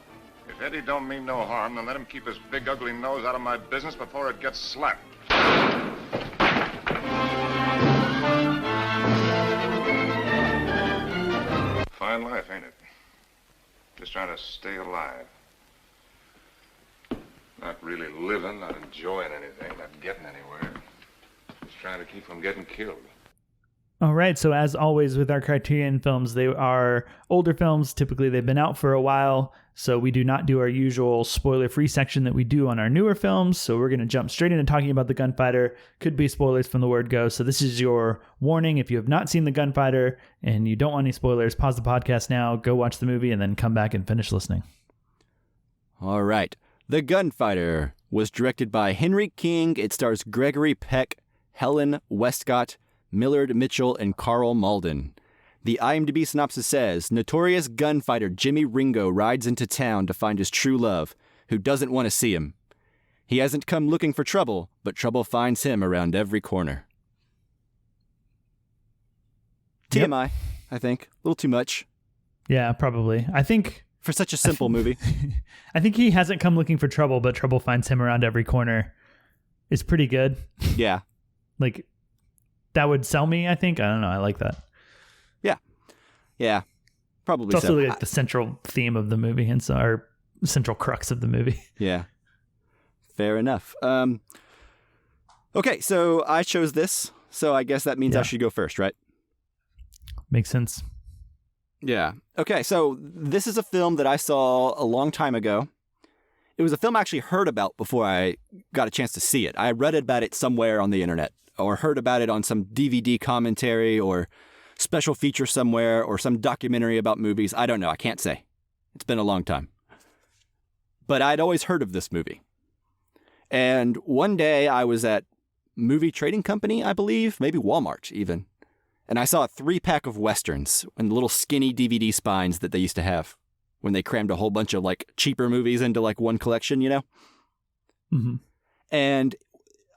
If Eddie don't mean no harm, then let him keep his big ugly nose out of my business before it gets slapped. Fine life, ain't it? Just trying to stay alive. Not really living, not enjoying anything, not getting anywhere. Just trying to keep from getting killed. All right. So as always with our Criterion films, they are older films. Typically, they've been out for a while. So we do not do our usual spoiler-free section that we do on our newer films. So we're going to jump straight into talking about The Gunfighter. Could be spoilers from the word go. So this is your warning. If you have not seen The Gunfighter and you don't want any spoilers, pause the podcast now, go watch the movie, and then come back and finish listening. All right. The Gunfighter was directed by Henry King. It stars Gregory Peck, Helen Westcott, Millard Mitchell, and Carl Malden. The IMDb synopsis says, notorious gunfighter Jimmy Ringo rides into town to find his true love, who doesn't want to see him. He hasn't come looking for trouble, but trouble finds him around every corner. TMI, I think. A little too much. Yeah, probably. I think for such a simple movie. I think he hasn't come looking for trouble, but trouble finds him around every corner is pretty good. Yeah. Like, that would sell me, I think. I don't know. I like that. Yeah, probably it's so. also like the central theme of the movie, and so our central crux of the movie. Yeah, fair enough. Okay, so I chose this, so I guess that means I should go first, right? makes sense. Yeah. Okay, so this is a film that I saw a long time ago. It was a film I actually heard about before I got a chance to see it. I read about it somewhere on the internet or heard about it on some DVD commentary or special feature somewhere or some documentary about movies. I don't know. I can't say. It's been a long time. But I'd always heard of this movie. And one day I was at Movie Trading Company, I believe, maybe Walmart even. And I saw a 3-pack of Westerns and little skinny DVD spines that they used to have when they crammed a whole bunch of like cheaper movies into like one collection, you know? Mm-hmm. And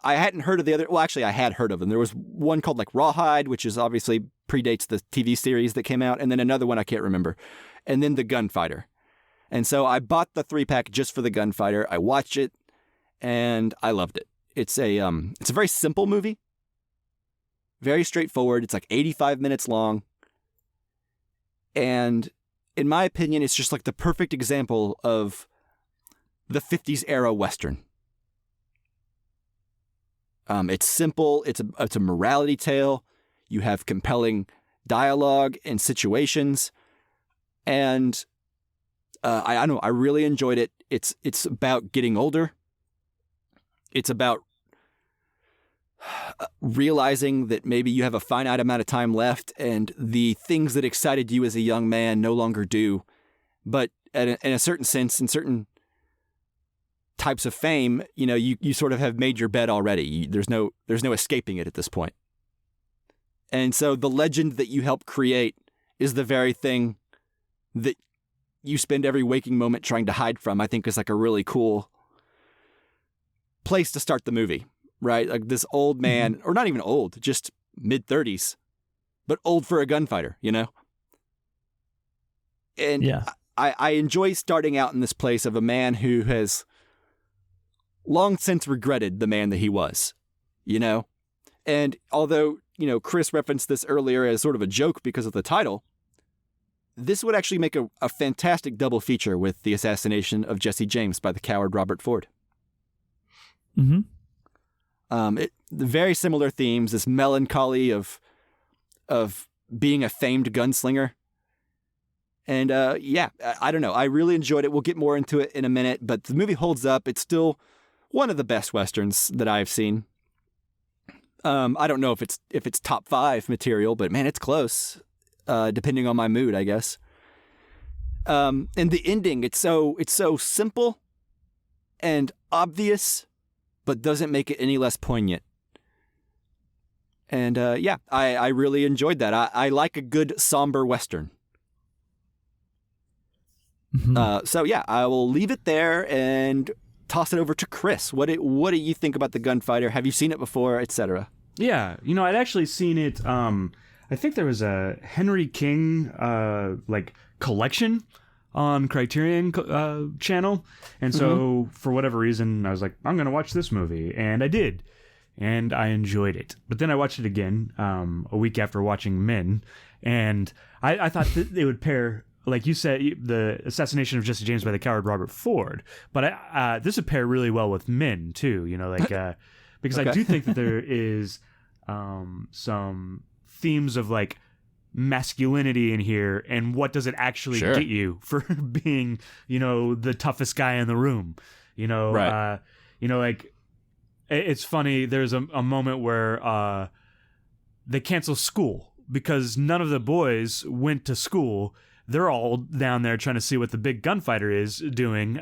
I hadn't heard of the other. Well, actually, I had heard of them. There was one called like Rawhide, which is obviously predates the TV series that came out. And then another one I can't remember. And then the Gunfighter. And so I bought the 3-pack just for the Gunfighter. I watched it and I loved it. It's a very simple movie. Very straightforward. It's like 85 minutes long. And in my opinion, it's just like the perfect example of the 50s era Western. It's simple. It's a morality tale. You have compelling dialogue and situations. And I don't know. I really enjoyed it. It's about getting older. It's about realizing that maybe you have a finite amount of time left and the things that excited you as a young man no longer do. But in a certain sense, in certain types of fame, you know, you sort of have made your bed already. There's no escaping it at this point. And so the legend that you help create is the very thing that you spend every waking moment trying to hide from. I think is like a really cool place to start the movie. Right? Like this old man, or not even old, just mid-30s, but old for a gunfighter, you know? And yeah. I enjoy starting out in this place of a man who has long since regretted the man that he was, you know? And although, you know, Chris referenced this earlier as sort of a joke because of the title, this would actually make a fantastic double feature with the assassination of Jesse James by the coward Robert Ford. Mm-hmm. The very similar themes, this melancholy of being a famed gunslinger. And yeah, I don't know. I really enjoyed it. We'll get more into it in a minute, but the movie holds up. It's still one of the best Westerns that I've seen. I don't know if it's top 5 material, but man, it's close, depending on my mood, I guess. And the ending, it's so simple and obvious, but doesn't make it any less poignant. And yeah, I really enjoyed that. I like a good somber Western. Mm-hmm. So yeah, I will leave it there and toss it over to Chris. What do you think about the Gunfighter? Have you seen it before, etc.? Yeah, you know, I'd actually seen it. I think there was a Henry King like collection on Criterion channel, and so for whatever reason I was like, I'm gonna watch this movie, and I did, and I enjoyed it. But then I watched it again a week after watching Men, and I thought that they would pair, like you said, the assassination of Jesse James by the coward Robert Ford, but this would pair really well with Men too, you know, like because okay. I do think that there is some themes of like masculinity in here, and what does it actually get you for being, you know, the toughest guy in the room, you know? Right. You know, like it's funny. There's a moment where they cancel school because none of the boys went to school. They're all down there trying to see what the big gunfighter is doing.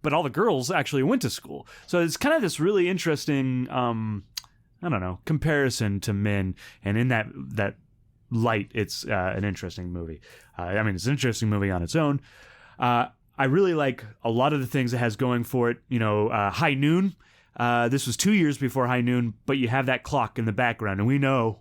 But all the girls actually went to school. So it's kind of this really interesting, I don't know, comparison to Men. And in that light, it's an interesting movie. I mean, it's an interesting movie on its own. I really like a lot of the things it has going for it. You know, High Noon. This was 2 years before High Noon, but you have that clock in the background, and we know,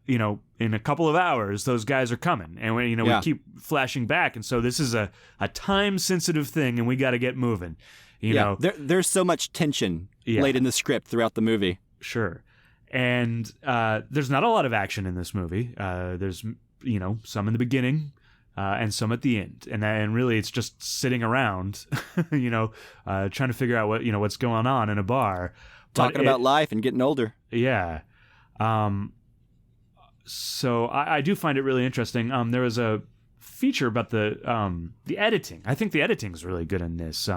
you know, in a couple of hours, those guys are coming, and we keep flashing back, and so this is a time-sensitive thing, and we got to get moving. You know, there's so much tension laid in the script throughout the movie. Sure. And there's not a lot of action in this movie. There's, you know, some in the beginning and some at the end. And really it's just sitting around, you know, trying to figure out what's going on in a bar. Talking about life and getting older. Yeah. So I do find it really interesting. There was a feature about the editing. I think the editing is really good in this,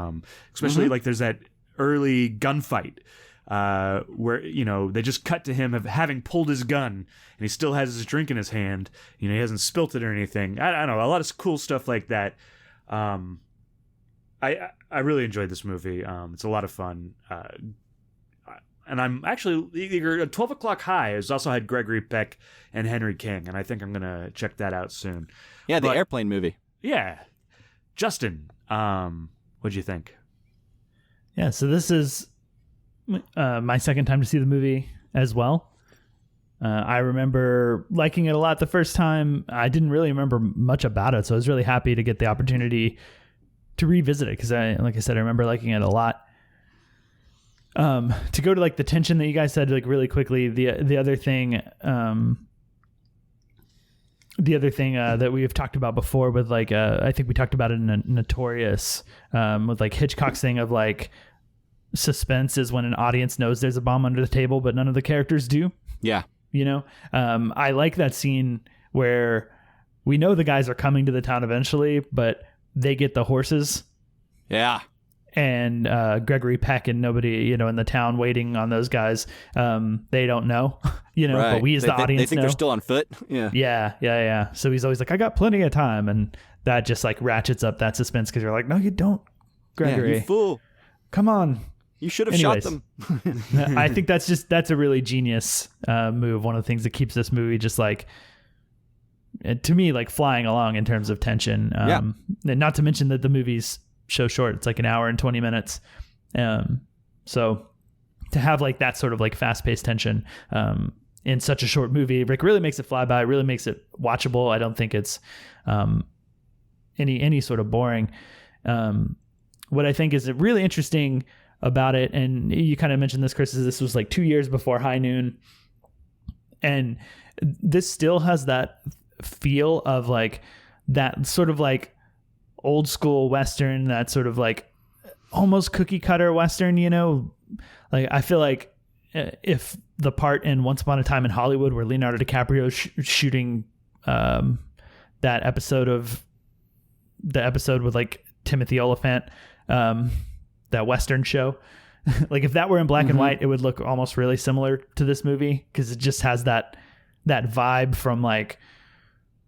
especially like there's that early gunfight where they just cut to him having pulled his gun and he still has his drink in his hand. He hasn't spilt it or anything. I don't know, a lot of cool stuff like that. I really enjoyed this movie. It's a lot of fun. And I'm actually 12 O'Clock High has also had Gregory Peck and Henry King, and I think I'm gonna check that out soon. Yeah, the airplane movie. Yeah, Justin, what'd you think? Yeah, so this is my second time to see the movie as well. I remember liking it a lot the first time. I didn't really remember much about it, so I was really happy to get the opportunity to revisit it because, like I said, I remember liking it a lot. To go to like the tension that you guys said like really quickly, the other thing that we have talked about before with like I think we talked about it in Notorious with like Hitchcock's thing of like suspense is when an audience knows there's a bomb under the table but none of the characters do. Yeah. I like that scene where we know the guys are coming to the town eventually, but they get the horses. Yeah. And Gregory Peck and nobody, in the town waiting on those guys, they don't know, right. But we as the audience they think know. they're still on foot. Yeah. Yeah. So he's always like, I got plenty of time. And that just like ratchets up that suspense because you're like, no, you don't, Gregory. Yeah, you fool. Come on. You should have shot them. I think that's a really genius move. One of the things that keeps this movie just like, to me, like flying along in terms of tension. And not to mention that the movie's so short. It's like an hour and 20 minutes. So to have like that sort of like fast-paced tension in such a short movie, like really makes it fly by, really makes it watchable. I don't think it's any sort of boring. What I think is really interesting about it, and you kind of mentioned this, Chris, is this was like 2 years before High Noon. And this still has that feel of like that sort of like old school Western, that sort of like almost cookie cutter Western, like I feel like if the part in Once Upon a Time in Hollywood where Leonardo DiCaprio shooting that episode with like Timothy Olyphant, that Western show, like if that were in black and white, it would look almost really similar to this movie because it just has that vibe from like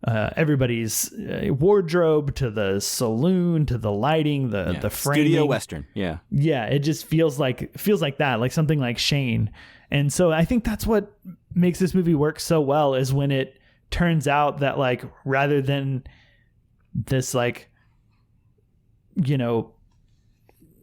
everybody's wardrobe to the saloon to the lighting, the framing. Studio Western. Yeah. It just feels like that, like something like Shane. And so I think that's what makes this movie work so well is when it turns out that like rather than this like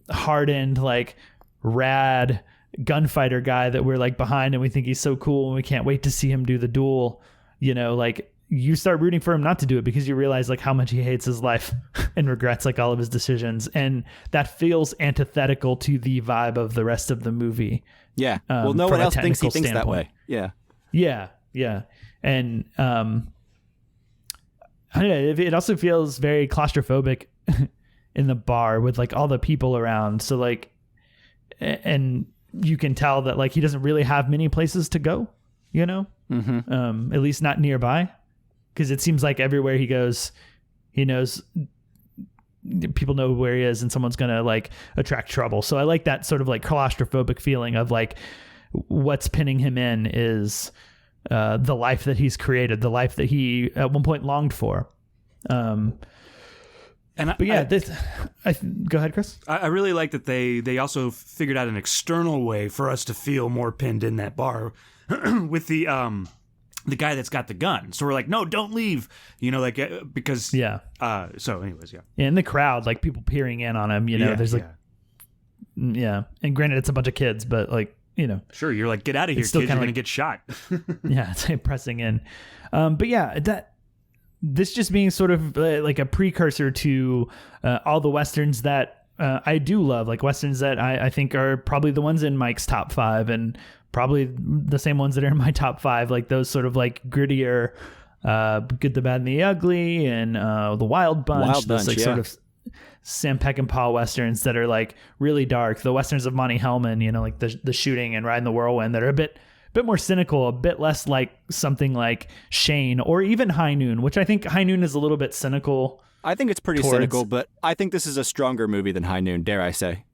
hardened like rad gunfighter guy that we're like behind and we think he's so cool and we can't wait to see him do the duel, like you start rooting for him not to do it because you realize like how much he hates his life and regrets like all of his decisions. And that feels antithetical to the vibe of the rest of the movie. Yeah. Well, no one else thinks he thinks that way. Yeah. Yeah. And I don't know, it also feels very claustrophobic in the bar with like all the people around. So like, and you can tell that like he doesn't really have many places to go, at least not nearby. Because it seems like everywhere he goes, he knows people know where he is and someone's going to like attract trouble. So I like that sort of like claustrophobic feeling of like what's pinning him in is the life that he's created, the life that he at one point longed for. Go ahead, Chris. I really like that they also figured out an external way for us to feel more pinned in that bar with the guy that's got the gun. So we're like, no, don't leave. Because so anyways, yeah. In the crowd, like people peering in on him. There's like, And granted, it's a bunch of kids, but like sure, you're like, get out of here, kids. You're gonna get shot. Yeah, it's like pressing in. But yeah, this just being sort of like a precursor to all the Westerns that I do love, like Westerns that I think are probably the ones in Mike's top 5 and probably the same ones that are in my top 5, like those sort of like grittier, Good, the Bad, and the Ugly, and the Wild Bunch, those like sort of Sam Peckinpah Westerns that are like really dark. The Westerns of Monty Hellman, like the shooting and Riding the Whirlwind, that are a bit bit more cynical, a bit less like something like Shane or even High Noon, which I think High Noon is a little bit cynical. I think it's pretty cynical, but I think this is a stronger movie than High Noon, dare I say.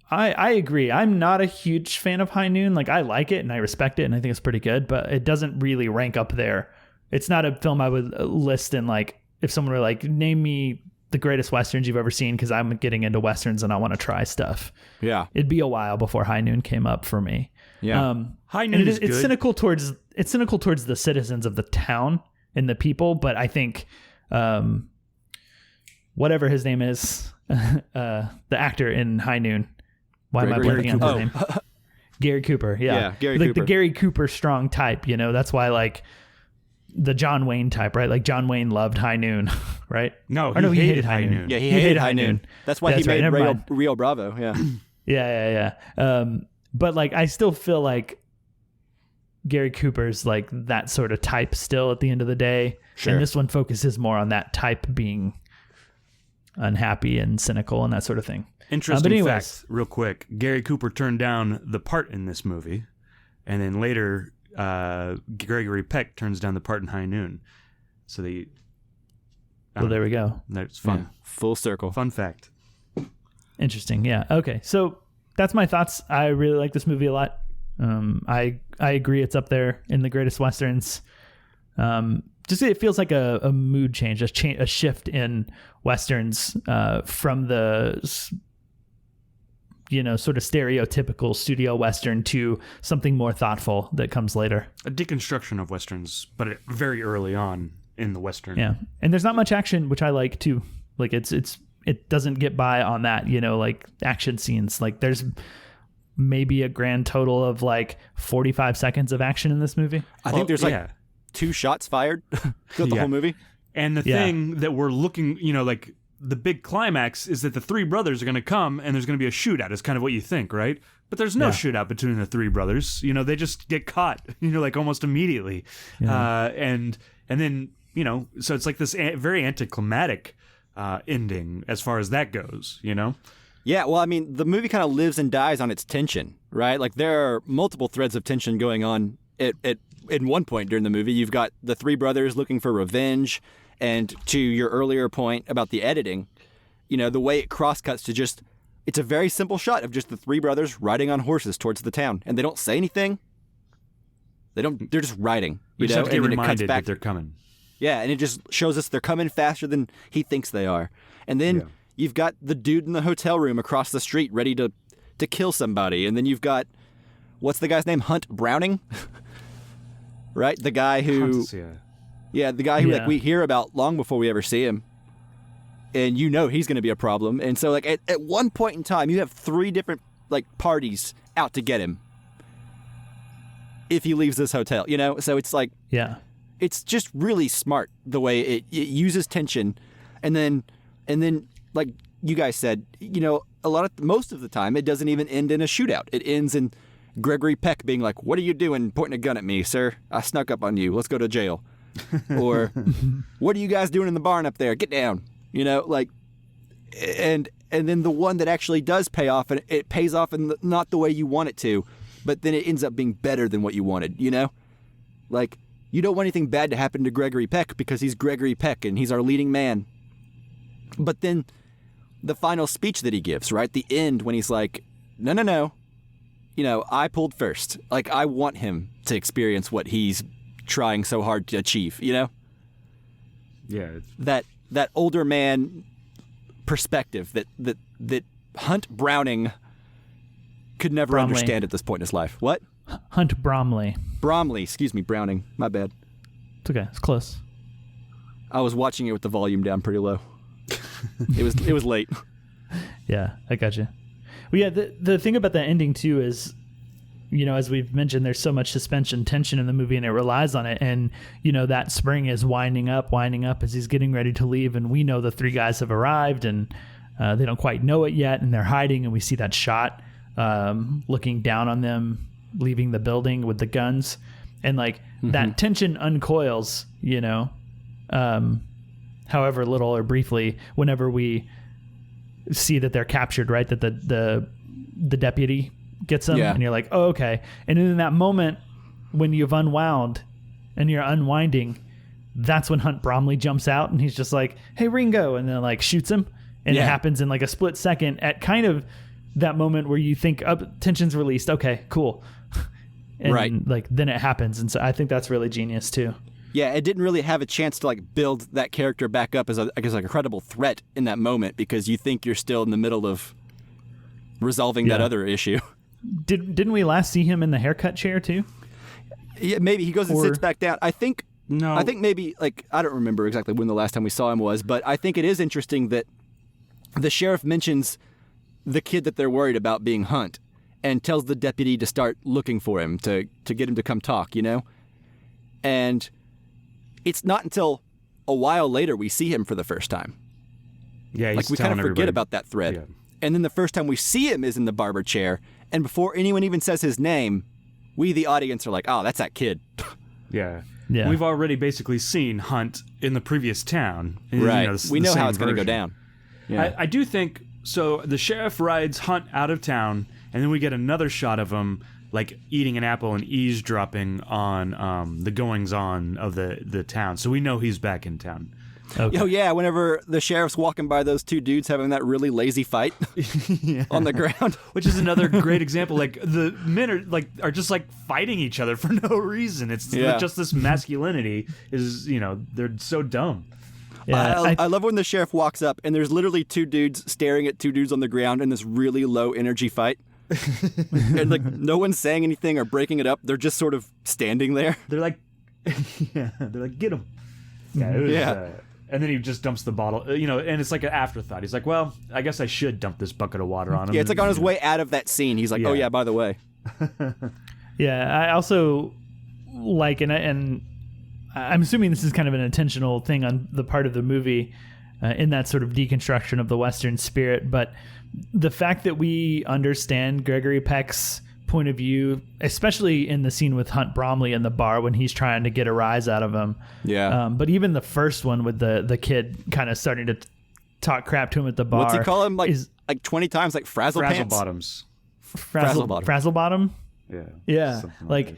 I agree. I'm not a huge fan of High Noon. Like, I like it and I respect it and I think it's pretty good, but it doesn't really rank up there. It's not a film I would list in, like, if someone were like, name me the greatest Westerns you've ever seen, because I'm getting into Westerns and I want to try stuff. Yeah. It'd be a while before High Noon came up for me. Yeah. High Noon is good. It's cynical towards the citizens of the town and the people, but I think whatever his name is, the actor in High Noon. Why am I blanking on his name? Gary Cooper. Yeah, Gary like Cooper. the Gary Cooper strong type. You know, that's why, like, the John Wayne type, right? Like, John Wayne loved High Noon, right? No, Or he hated High Noon. Yeah, he hated High Noon. That's why he made Rio Bravo. Yeah. Yeah. But, like, I still feel like Gary Cooper's like that sort of type still at the end of the day. Sure. And this one focuses more on that type being unhappy and cynical and that sort of thing. Interesting fact, real quick. Gary Cooper turned down the part in this movie, and then later Gregory Peck turns down the part in High Noon. So there we go. That's fun. Yeah. Full circle. Fun fact. Interesting. Yeah. Okay. So that's my thoughts. I really like this movie a lot. I agree it's up there in the greatest Westerns. Just it feels like a mood change, a shift in Westerns from the sort of stereotypical studio Western to something more thoughtful that comes later. A deconstruction of Westerns, but very early on in the Western. Yeah. And there's not much action, which I like too. Like it doesn't get by on that, like action scenes. Like there's maybe a grand total of like 45 seconds of action in this movie. I think there's like 2 shots fired throughout the whole movie. And the thing that we're looking, like the big climax is that the 3 brothers are going to come and there's going to be a shootout. Is kind of what you think, right? But there's no shootout between the 3 brothers. They just get caught, like almost immediately. Yeah. And then, so it's like this very anticlimactic ending as far as that goes, Yeah, well, I mean, the movie kind of lives and dies on its tension, right? Like there are multiple threads of tension going on at one point during the movie. You've got the 3 brothers looking for revenge, and to your earlier point about the editing, the way it cross-cuts to just, it's a very simple shot of just the 3 brothers riding on horses towards the town, and they don't say anything. They're just riding. We just have to get and then reminded it cuts back. that they're coming. Yeah, and it just shows us they're coming faster than he thinks they are. And then you've got the dude in the hotel room across the street ready to kill somebody. And then you've got, what's the guy's name? Hunt Browning? Right? The guy who... Yeah, the guy who like we hear about long before we ever see him. And he's going to be a problem. And so like at one point in time, you have 3 different like parties out to get him if he leaves this hotel, So it's like... Yeah. It's just really smart the way it uses tension. And then like you guys said, most of the time it doesn't even end in a shootout. It ends in Gregory Peck being like, "What are you doing pointing a gun at me, sir? I snuck up on you. Let's go to jail." Or, "What are you guys doing in the barn up there? Get down." Like, and then the one that actually does pay off, and it pays off in not the way you want it to, but then it ends up being better than what you wanted, Like, you don't want anything bad to happen to Gregory Peck because he's Gregory Peck and he's our leading man. But then the final speech that he gives, right? The end when he's like, no. I pulled first. Like, I want him to experience what he's trying so hard to achieve, Yeah. That older man perspective that Hunt Browning could never understand at this point in his life. What? Hunt Bromley. Bromley, excuse me, Browning. My bad. It's okay. It's close. I was watching it with the volume down pretty low. It was late. Yeah, I got you. Well, yeah, the thing about that ending too is, as we've mentioned, there's so much suspension tension in the movie, and it relies on it. And that spring is winding up as he's getting ready to leave, and we know the 3 guys have arrived, and they don't quite know it yet, and they're hiding, and we see that shot looking down on them leaving the building with the guns, and like that tension uncoils, however little or briefly, whenever we see that they're captured, right? That the deputy gets them, and you're like, oh, okay. And in that moment, when you've unwound and you're unwinding, that's when Hunt Bromley jumps out and he's just like, "Hey, Ringo," and then like shoots him, and it happens in like a split second at kind of that moment where you think, tension's released, okay, cool. And like then it happens, and so I think that's really genius too. Yeah, it didn't really have a chance to like build that character back up as I guess like a credible threat in that moment, because you think you're still in the middle of resolving that other issue. Didn't we last see him in the haircut chair too? Yeah, maybe he goes and sits back down. I think maybe, like, I don't remember exactly when the last time we saw him was, but I think it is interesting that the sheriff mentions the kid that they're worried about being Hunt and tells the deputy to start looking for him, to get him to come talk, you know? And it's not until a while later we see him for the first time. Yeah, he's like, we kind of forget about that thread. Yeah. And then the first time we see him is in the barber chair, and before anyone even says his name, we, the audience, are like, "Oh, that's that kid." Yeah. Yeah. We've already basically seen Hunt in the previous town. Right. We know how it's going to go down. Yeah. I do think, so the sheriff rides Hunt out of town, and then we get another shot of him like eating an apple and eavesdropping on the goings-on of the town. So we know he's back in town. Okay. Oh, yeah, whenever the sheriff's walking by those two dudes having that really lazy fight on the ground. Which is another great example. Like, the men are just like fighting each other for no reason. It's just this masculinity is, they're so dumb. Yeah, I love when the sheriff walks up and there's literally two dudes staring at two dudes on the ground in this really low energy fight. And like no one's saying anything or breaking it up. They're just sort of standing there. They're like, get him. Yeah. It was, and then he just dumps the bottle, and it's like an afterthought. He's like, well, I guess I should dump this bucket of water on him. Yeah, it's like on his way out of that scene. He's like, oh yeah, by the way. Yeah, I also like, and I'm assuming this is kind of an intentional thing on the part of the movie, in that sort of deconstruction of the Western spirit, but the fact that we understand Gregory Peck's point of view, especially in the scene with Hunt Bromley in the bar when he's trying to get a rise out of him. Yeah. But even the first one with the kid kind of starting to talk crap to him at the bar. What's he call him? Like 20 times, like frazzle pants? bottoms. Frazzle bottom? Yeah. Yeah. Like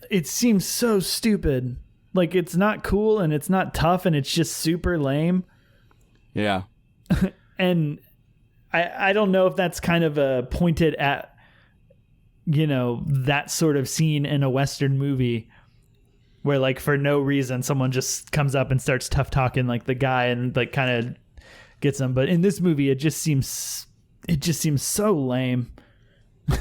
it seems so stupid. Like, it's not cool and it's not tough and it's just super lame. Yeah. And I don't know if that's kind of pointed at, that sort of scene in a Western movie where, like, for no reason, someone just comes up and starts tough talking like the guy and like kind of gets him. But in this movie, it just seems so lame.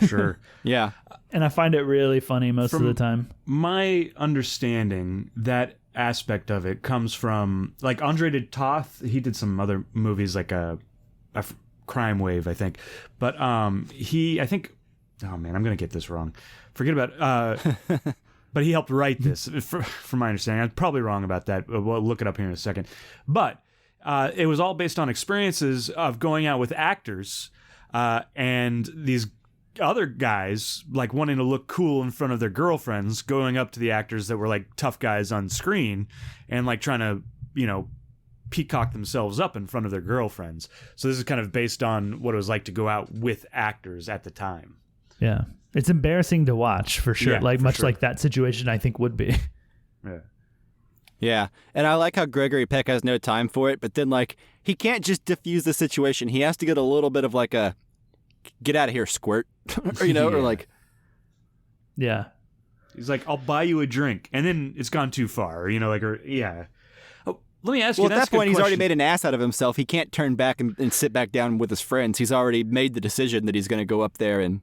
Sure. Yeah. And I find it really funny most of the time. My understanding, that aspect of it comes from, like, Andre de Toth. He did some other movies, like a Crime Wave, I think. But I think, oh man, I'm going to get this wrong. Forget about but he helped write this, from my understanding. I'm probably wrong about that. We'll look it up here in a second. But it was all based on experiences of going out with actors and these other guys, like, wanting to look cool in front of their girlfriends, going up to the actors that were like tough guys on screen and like trying to, peacock themselves up in front of their girlfriends. So this is kind of based on what it was like to go out with actors at the time. Yeah. It's embarrassing to watch, for sure. Yeah, like, much like that situation, I think, would be. Yeah. Yeah. And I like how Gregory Peck has no time for it, but then, like, he can't just diffuse the situation. He has to get a little bit of like a get out of here, squirt. Or, or like. Yeah. He's like, I'll buy you a drink. And then it's gone too far, yeah. Oh, let me ask you. Well, at that point, he's already made an ass out of himself. He can't turn back and sit back down with his friends. He's already made the decision that he's going to go up there and,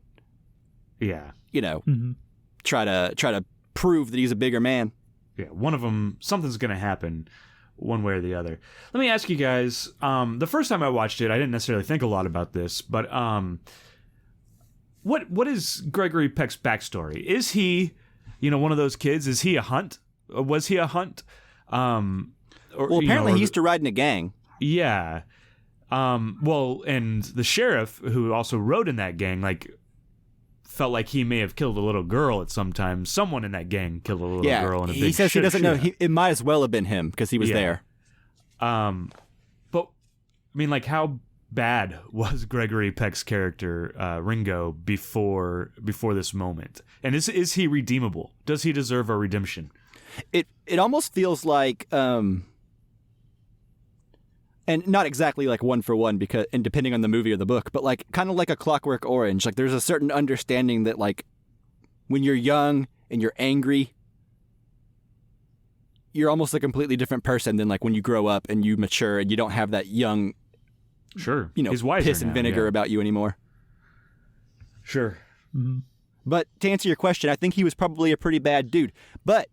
try to prove that he's a bigger man. Yeah, one of them, something's going to happen one way or the other. Let me ask you guys, the first time I watched it, I didn't necessarily think a lot about this, but what is Gregory Peck's backstory? Is he, one of those kids? Is he a Hunt? Was he a Hunt? Well, apparently he used to ride in a gang. Yeah. Well, and the sheriff, who also rode in that gang, like, felt like he may have killed a little girl at some time. Someone in that gang killed a little girl in a big he says he doesn't know. shootout. It might as well have been him because he was there. But I mean, like, how bad was Gregory Peck's character Ringo before this moment? And is he redeemable? Does he deserve a redemption? It almost feels like, and not exactly like one for one, and depending on the movie or the book, but like kind of like a Clockwork Orange. Like there's a certain understanding that like when you're young and you're angry, you're almost a completely different person than like when you grow up and you mature and you don't have that young, sure, he's piss and vinegar about you anymore. Sure. Mm-hmm. But to answer your question, I think he was probably a pretty bad dude. But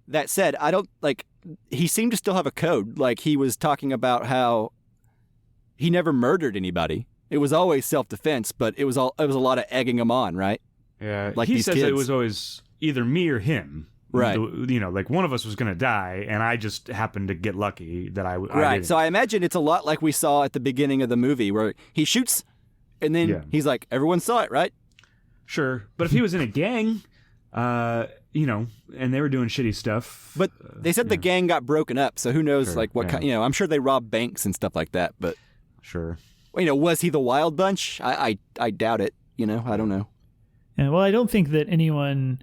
that said, I don't like. He seemed to still have a code. Like he was talking about how he never murdered anybody. It was always self-defense, but it was a lot of egging him on, right? Yeah. Like he these says kids. It was always either me or him. Right. Like one of us was going to die, and I just happened to get lucky that I right. didn't. So I imagine it's a lot like we saw at the beginning of the movie, where he shoots, and then he's like, "Everyone saw it, right?" Sure, but if he was in a gang, and they were doing shitty stuff. But they said the gang got broken up, so who knows? Sure, like what kind? I'm sure they robbed banks and stuff like that. But sure, was he the Wild Bunch? I doubt it. I don't know. Yeah, well, I don't think that anyone,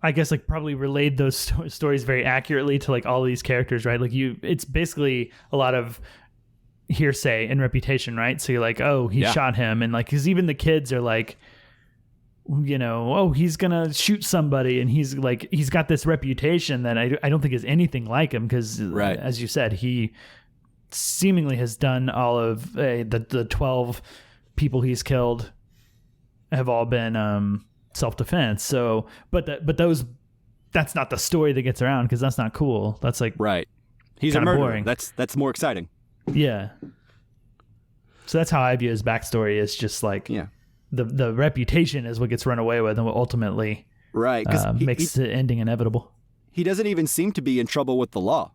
I guess, like probably relayed those stories very accurately to like all these characters, right? Like it's basically a lot of hearsay and reputation, right? So you're like, oh, he shot him, and like, because even the kids are like, oh, he's gonna shoot somebody, and he's got this reputation that I don't think is anything like him, because as you said, he seemingly has done all of the 12 people he's killed have all been self-defense. So that's not the story that gets around, because that's not cool. That's like He's a murderer. boring. That's more exciting. Yeah. So that's how I view his backstory. Is just like the reputation is what gets run away with, and what ultimately makes the ending inevitable. He doesn't even seem to be in trouble with the law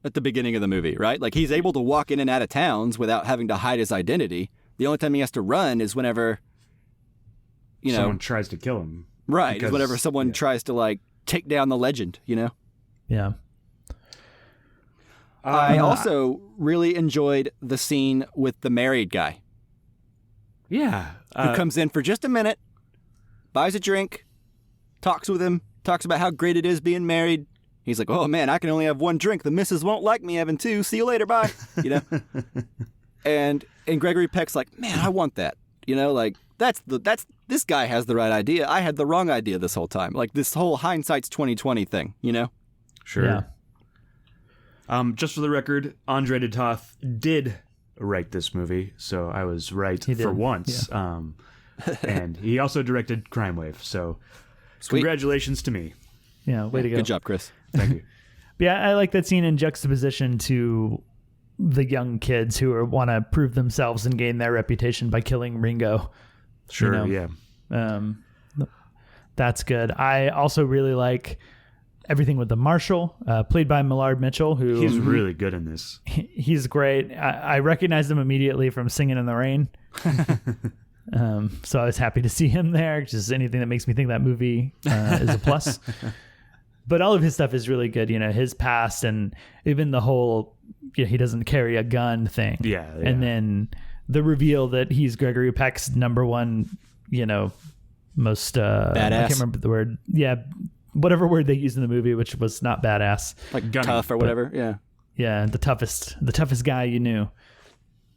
at the beginning of the movie, right? Like he's able to walk in and out of towns without having to hide his identity. The only time he has to run is whenever someone tries to kill him. Right, is whenever someone tries to like take down the legend, Yeah. I also really enjoyed the scene with the married guy. Yeah. Who comes in for just a minute, buys a drink, talks with him, talks about how great it is being married. He's like, oh man, I can only have one drink. The missus won't like me having two. See you later, bye. And Gregory Peck's like, man, I want that. Like this guy has the right idea. I had the wrong idea this whole time. Like this whole hindsight's 20/20 thing, Sure. Yeah. Just for the record, Andre de Toth did write this movie, so I was right for once. Yeah. And he also directed Crime Wave, so Sweet. Congratulations to me. Yeah, way to go. Good job, Chris. Thank you. But yeah, I like that scene in juxtaposition to the young kids who want to prove themselves and gain their reputation by killing Ringo. Sure, yeah. That's good. I also really like everything with the marshal, played by Millard Mitchell, who he's really good in this. He's great. I recognized him immediately from Singing in the Rain. So I was happy to see him there. Just anything that makes me think that movie is a plus. But all of his stuff is really good. His past, and even the whole he doesn't carry a gun thing. Yeah. And then the reveal that he's Gregory Peck's number one, most badass. I can't remember the word. Yeah. Whatever word they used in the movie, which was not badass, like gunny, tough or whatever. Yeah, the toughest guy you knew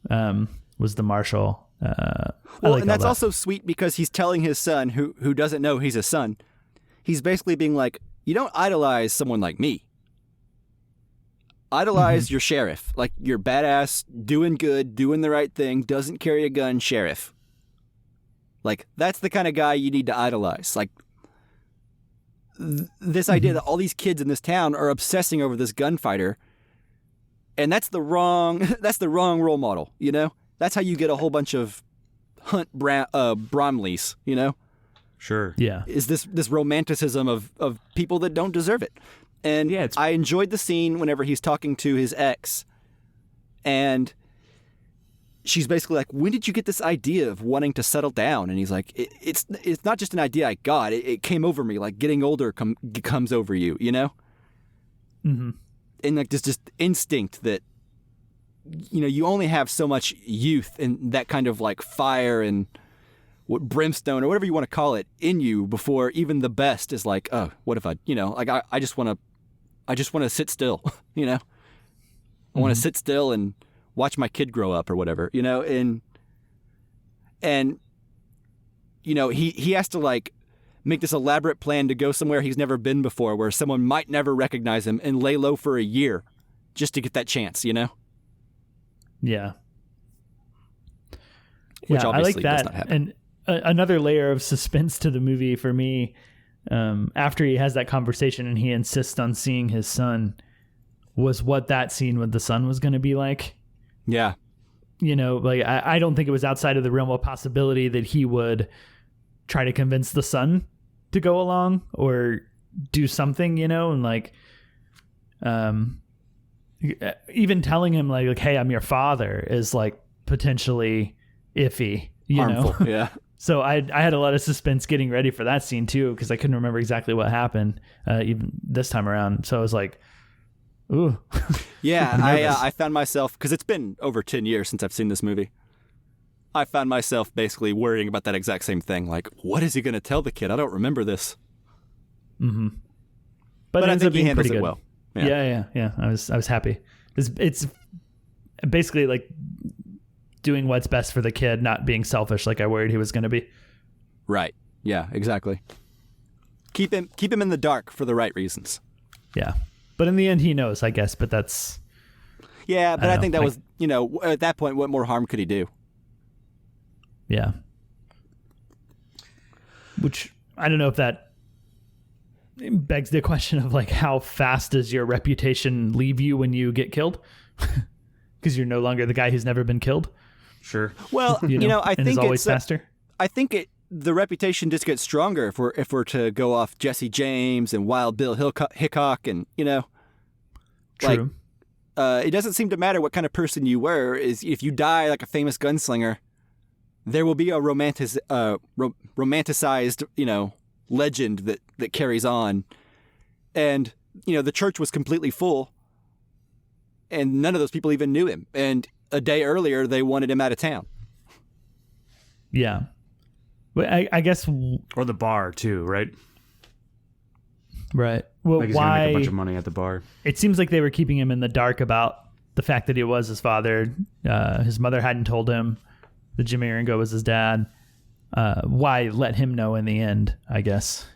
was the marshal. And that's also sweet because he's telling his son, who doesn't know he's a son, he's basically being like, you don't idolize someone like me. Idolize your sheriff, like you're badass, doing good, doing the right thing, doesn't carry a gun, sheriff. Like that's the kind of guy you need to idolize. Like this idea that all these kids in this town are obsessing over this gunfighter, and that's the wrong role model. That's how you get a whole bunch of Hunt Bromleys. Sure. Yeah. Is this romanticism of people that don't deserve it. And I enjoyed the scene whenever he's talking to his ex, and she's basically like, when did you get this idea of wanting to settle down? And he's like, it's not just an idea I got. It came over me, like getting older comes over you, Mm-hmm. And like this just instinct that you only have so much youth and that kind of like fire and what brimstone or whatever you want to call it in you before even the best is like, oh, what if I just want to sit still, I want to sit still and watch my kid grow up or whatever, and he has to like make this elaborate plan to go somewhere he's never been before where someone might never recognize him and lay low for a year just to get that chance, Yeah. Which I obviously like does that. not happen. And another layer of suspense to the movie for me, after he has that conversation and he insists on seeing his son, was what that scene with the son was going to be like. Yeah. Like I don't think it was outside of the realm of possibility that he would try to convince the son to go along or do something, and like, even telling him like, hey, I'm your father is like potentially iffy, Harmful. Yeah. So I had a lot of suspense getting ready for that scene too, because I couldn't remember exactly what happened even this time around. So I was like, ooh. Yeah, I found myself, because it's been over 10 years since I've seen this movie. I found myself basically worrying about that exact same thing. Like, what is he going to tell the kid? I don't remember this. Mm-hmm. But it I ends think up he being handles pretty it good. well. Yeah. I was happy. It's basically like doing what's best for the kid, not being selfish like I worried he was going to be. Right. Yeah, exactly. Keep him in the dark for the right reasons. Yeah. But in the end, he knows, I guess. But that's... Yeah, but I think that like, was, at that point, what more harm could he do? Yeah. Which, I don't know if that begs the question of, like, how fast does your reputation leave you when you get killed? Because you're no longer the guy who's never been killed. Sure. Well, I and think is always it's faster. I think the reputation just gets stronger if we're to go off Jesse James and Wild Bill Hickok and True. It doesn't seem to matter what kind of person you were. Is if you die like a famous gunslinger, there will be a romanticized legend that carries on, and the church was completely full, and none of those people even knew him. And a day earlier, they wanted him out of town. Yeah. But I guess... Or the bar, too, right? Right. Well, Like he's why... going to make a bunch of money at the bar. It seems like they were keeping him in the dark about the fact that he was his father. His mother hadn't told him that Jimmy Ringo was his dad. Why let him know in the end, I guess?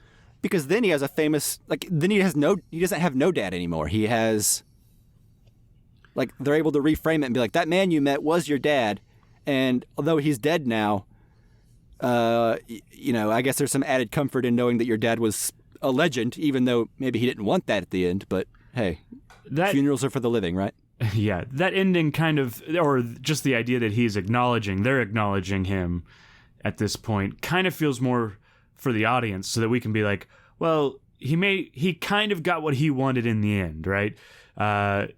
Because then he has a famous... then he doesn't have no dad anymore. He has... they're able to reframe it and be like, that man you met was your dad, and although he's dead now, I guess there's some added comfort in knowing that your dad was a legend, even though maybe he didn't want that at the end. But hey, funerals are for the living, right? Yeah, that ending kind of, or just the idea that they're acknowledging him at this point, kind of feels more for the audience, so that we can be like, well, he kind of got what he wanted in the end, right?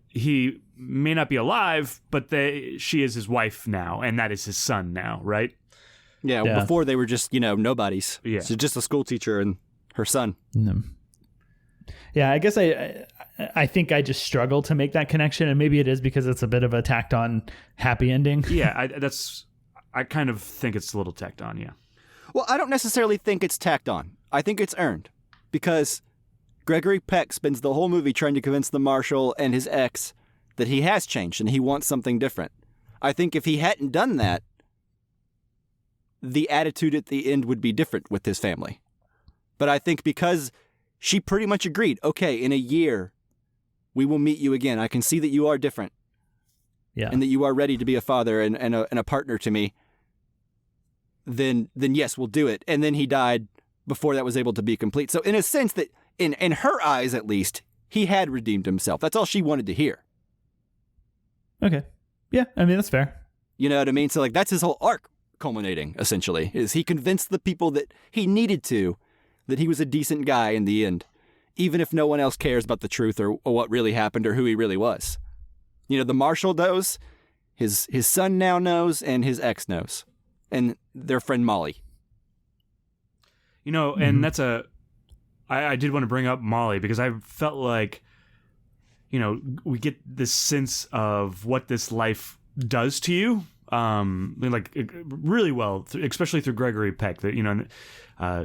He may not be alive, but she is his wife now, and that is his son now, right? Yeah, before they were just, nobodies. Yeah. So just a school teacher and her son. Yeah, I guess I think I just struggle to make that connection, and maybe it is because it's a bit of a tacked on happy ending. Yeah, I kind of think it's a little tacked on, yeah. Well, I don't necessarily think it's tacked on. I think it's earned, because Gregory Peck spends the whole movie trying to convince the marshal and his ex that he has changed and he wants something different. I think if he hadn't done that, the attitude at the end would be different with his family. But I think because she pretty much agreed, okay, in a year, we will meet you again. I can see that you are different. Yeah. And that you are ready to be a father and a partner to me. Then yes, we'll do it. And then he died before that was able to be complete. So in a sense that, in her eyes at least, he had redeemed himself. That's all she wanted to hear. Okay. Yeah, I mean, that's fair. You know what I mean? So that's his whole arc culminating, essentially, is he convinced the people that he needed to that he was a decent guy in the end, even if no one else cares about the truth or what really happened or who he really was. The marshal knows, his son now knows, and his ex knows, and their friend Molly. And that's I did want to bring up Molly, because I felt like we get this sense of what this life does to you, like really well, especially through Gregory Peck. That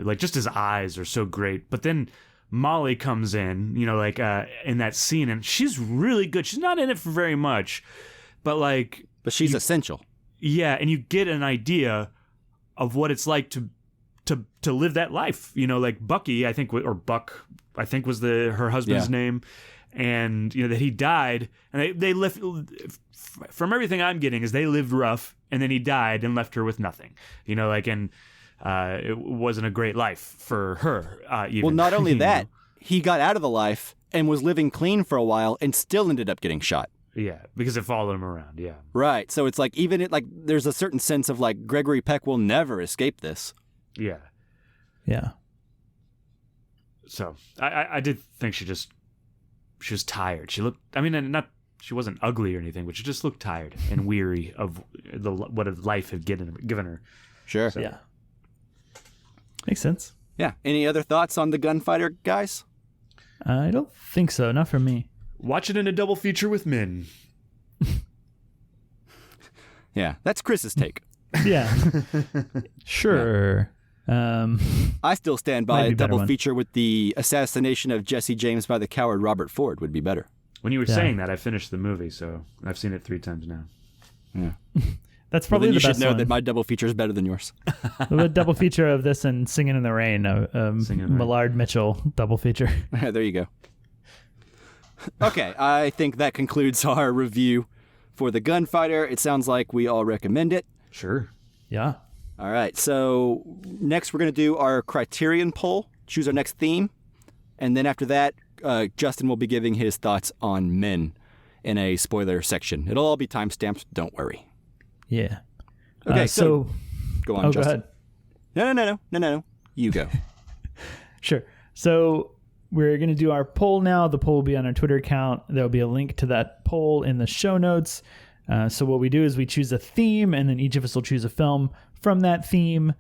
like just his eyes are so great. But then Molly comes in, in that scene, and she's really good. She's not in it for very much, but she's essential. Yeah, and you get an idea of what it's like to live that life. Like Bucky, I think, or Buck, I think was her husband's name. And that he died, and they lived. From everything I'm getting, is they lived rough, and then he died and left her with nothing. And it wasn't a great life for her. Even. Well, not only that, he got out of the life and was living clean for a while, and still ended up getting shot. Yeah, because it followed him around. Yeah, right. So it's like there's a certain sense of like Gregory Peck will never escape this. Yeah, yeah. So I did think she was tired. She looked, she wasn't ugly or anything, but she just looked tired and weary of what life had given her. Sure. So. Yeah. Makes sense. Yeah. Any other thoughts on the Gunfighter, guys? I don't think so. Not for me. Watch it in a double feature with men. Yeah. That's Chris's take. Yeah. Sure. I still stand by Might a be a better double one. feature with the assassination of Jesse James by the coward Robert Ford would be better. When you were saying that, I finished the movie, so I've seen it 3 times now. Yeah. That's probably then the you best should know one. that my double feature is better than yours. The double feature of this and Singing in the Rain, Singing in the Rain. Millard Mitchell double feature. There you go. Okay, I think that concludes our review for the Gunfighter. It sounds like we all recommend it. Sure. Yeah. All right, so next we're going to do our Criterion poll, choose our next theme, and then after that, Justin will be giving his thoughts on Men in a spoiler section. It'll all be timestamped, don't worry. Yeah. Okay, so go on, Justin. Go ahead. No. You go. Sure. So we're going to do our poll now. The poll will be on our Twitter account. There'll be a link to that poll in the show notes. So what we do is we choose a theme, and then each of us will choose a film from that theme,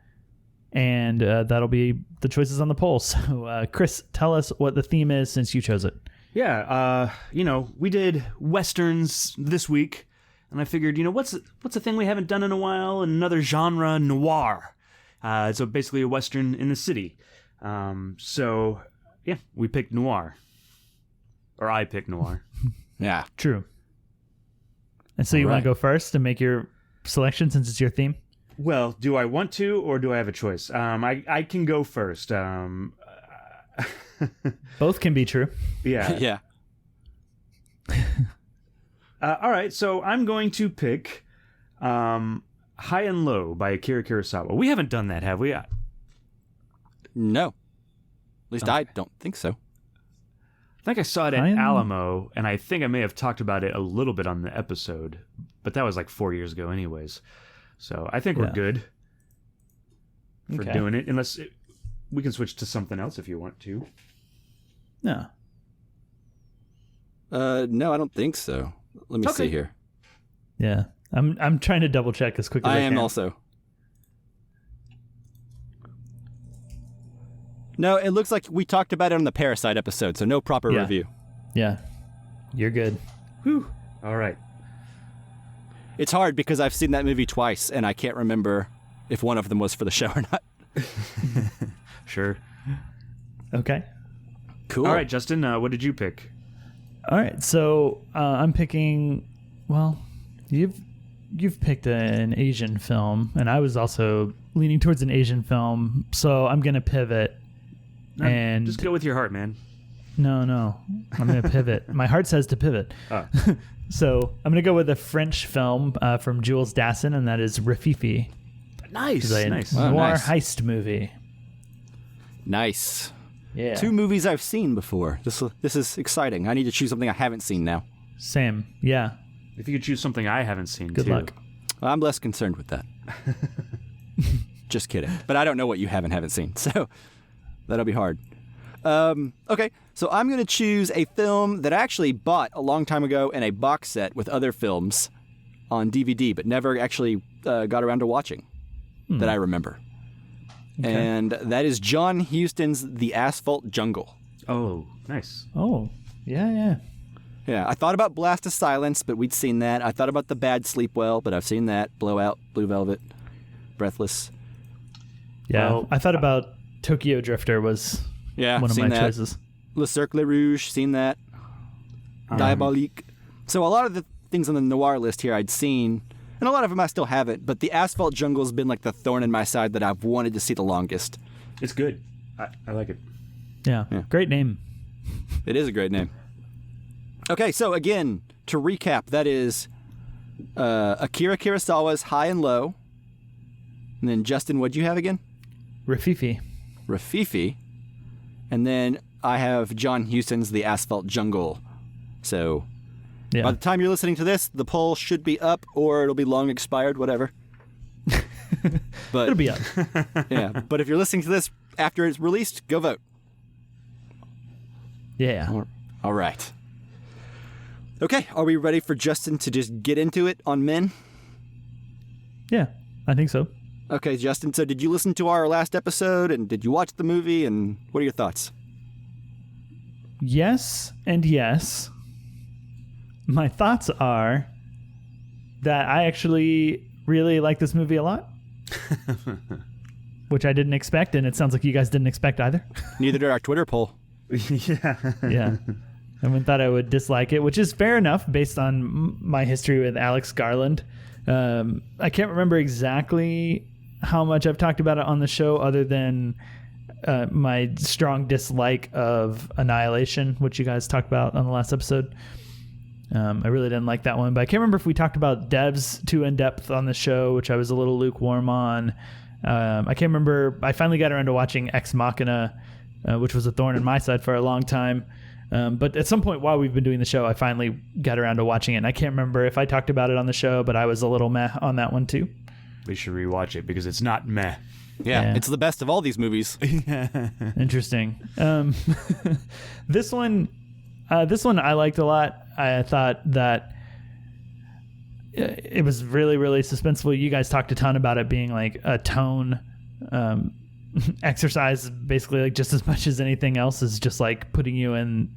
and that'll be the choices on the poll. So, Chris, tell us what the theme is since you chose it. Yeah, we did Westerns this week, and I figured, what's a thing we haven't done in a while? Another genre, noir. So basically a Western in the city. So, yeah, we picked noir. Or I picked noir. Yeah. True. And so you want to go first and make your selection since it's your theme? Well, do I want to, or do I have a choice? I can go first. Both can be true. Yeah. Yeah. All right, so I'm going to pick High and Low by Akira Kurosawa. We haven't done that, have we? No. At least I don't think so. I think I saw it at Alamo, and I think I may have talked about it a little bit on the episode, but that was like 4 years ago anyways. So I think we're good for doing it, unless we can switch to something else if you want to. No. No, I don't think so. Let me see here. Yeah. I'm trying to double check as quick as I can. I am also. No, it looks like we talked about it on the Parasite episode, so no proper review. Yeah. You're good. Whew. All right. It's hard because I've seen that movie twice, and I can't remember if one of them was for the show or not. Sure. Okay. Cool. All right, Justin, what did you pick? All right. So I'm picking, well, you've picked an Asian film, and I was also leaning towards an Asian film, so I'm going to pivot. And just go with your heart, man. No. I'm going to pivot. My heart says to pivot. Oh. So I'm going to go with a French film from Jules Dassin, and that is Rififi. Nice. Nice. Noir heist movie. Nice. Yeah. 2 movies I've seen before. This is exciting. I need to choose something I haven't seen now. Same. Yeah. If you could choose something I haven't seen, Good too. luck. I'm less concerned with that. Just kidding. But I don't know what you haven't seen, so that'll be hard. Okay, so I'm going to choose a film that I actually bought a long time ago in a box set with other films on DVD, but never actually got around to watching that I remember. Okay. And that is John Huston's The Asphalt Jungle. Oh, nice. Oh, yeah. Yeah, I thought about Blast of Silence, but we'd seen that. I thought about The Bad Sleep Well, but I've seen that. Blowout, Blue Velvet, Breathless. Yeah, Well, I thought about Tokyo Drifter was one of seen my that. choices. Le Cercle Rouge, seen that. Diabolique. So a lot of the things on the noir list here I'd seen, and a lot of them I still haven't, but the Asphalt Jungle's been like the thorn in my side that I've wanted to see the longest. It's good. I like it. Yeah, great name. It is a great name. Okay, so again, to recap, that is Akira Kurosawa's High and Low. And then, Justin, what'd you have again? Rafifi. And then I have John Huston's The Asphalt Jungle. So Yeah. by the time you're listening to this, the poll should be up or it'll be long expired, whatever. But It'll be up. yeah, but if you're listening to this after it's released, go vote. Yeah. All right. Okay, are we ready for Justin to just get into it on Men? Yeah, I think so. Okay, Justin, so did you listen to our last episode and did you watch the movie and what are your thoughts? Yes and yes. My thoughts are that I actually really like this movie a lot. Which I didn't expect, and it sounds like you guys didn't expect either. Neither did our Twitter poll. Yeah. Everyone thought I would dislike it, which is fair enough based on my history with Alex Garland. I can't remember exactly how much I've talked about it on the show other than my strong dislike of Annihilation, which you guys talked about on the last episode. I really didn't like that one, but I can't remember if we talked about Devs too in depth on the show, which I was a little lukewarm on. I can't remember. I finally got around to watching Ex Machina, which was a thorn in my side for a long time. But at some point while we've been doing the show, I finally got around to watching it. And I can't remember if I talked about it on the show, but I was a little meh on that one too. We should rewatch it because it's not meh. Yeah, Yeah. it's the best of all these movies. Interesting. This one I liked a lot. I thought that it was really, really suspenseful. You guys talked a ton about it being like a tone exercise, basically, like just as much as anything else is just like putting you in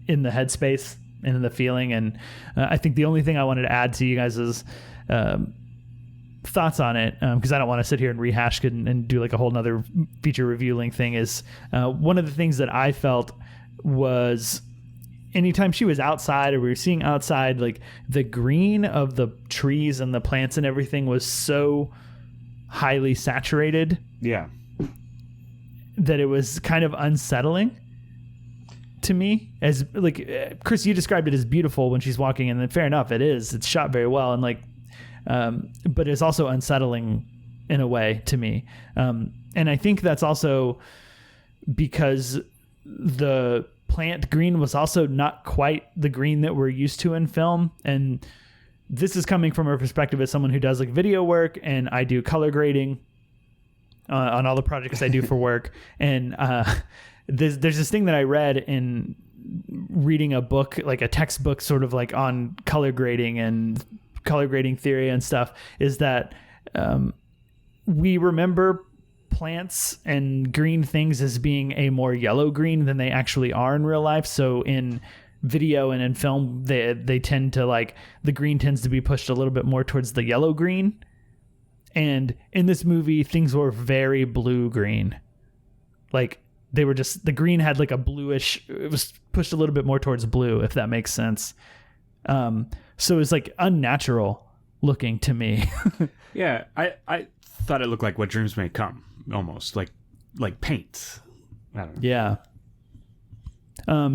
the headspace and in the feeling. And I think the only thing I wanted to add to you guys' thoughts on it, because I don't want to sit here and rehash it and do like a whole nother feature review link thing, is one of the things that I felt was anytime she was outside or we were seeing outside, like the green of the trees and the plants and everything was so highly saturated Yeah. that it was kind of unsettling to me. As like Chris, you described it as beautiful when she's walking, and then fair enough, it is. It's shot very well, and like, but it's also unsettling in a way to me. And I think that's also because the plant green was also not quite the green that we're used to in film. And this is coming from a perspective as someone who does like video work, and I do color grading on all the projects I do for work. And there's this thing that I read in reading a book, like a textbook sort of like on color grading and color grading theory and stuff, is that we remember plants and green things as being a more yellow green than they actually are in real life. So in video and in film, they tend to like, the green tends to be pushed a little bit more towards the yellow green. And in this movie, things were very blue green. Like they were just, the green had like a bluish, it was pushed a little bit more towards blue, if that makes sense. So it was like unnatural looking to me. Yeah, I thought it looked like What Dreams May Come, almost like paint. I don't know. Yeah.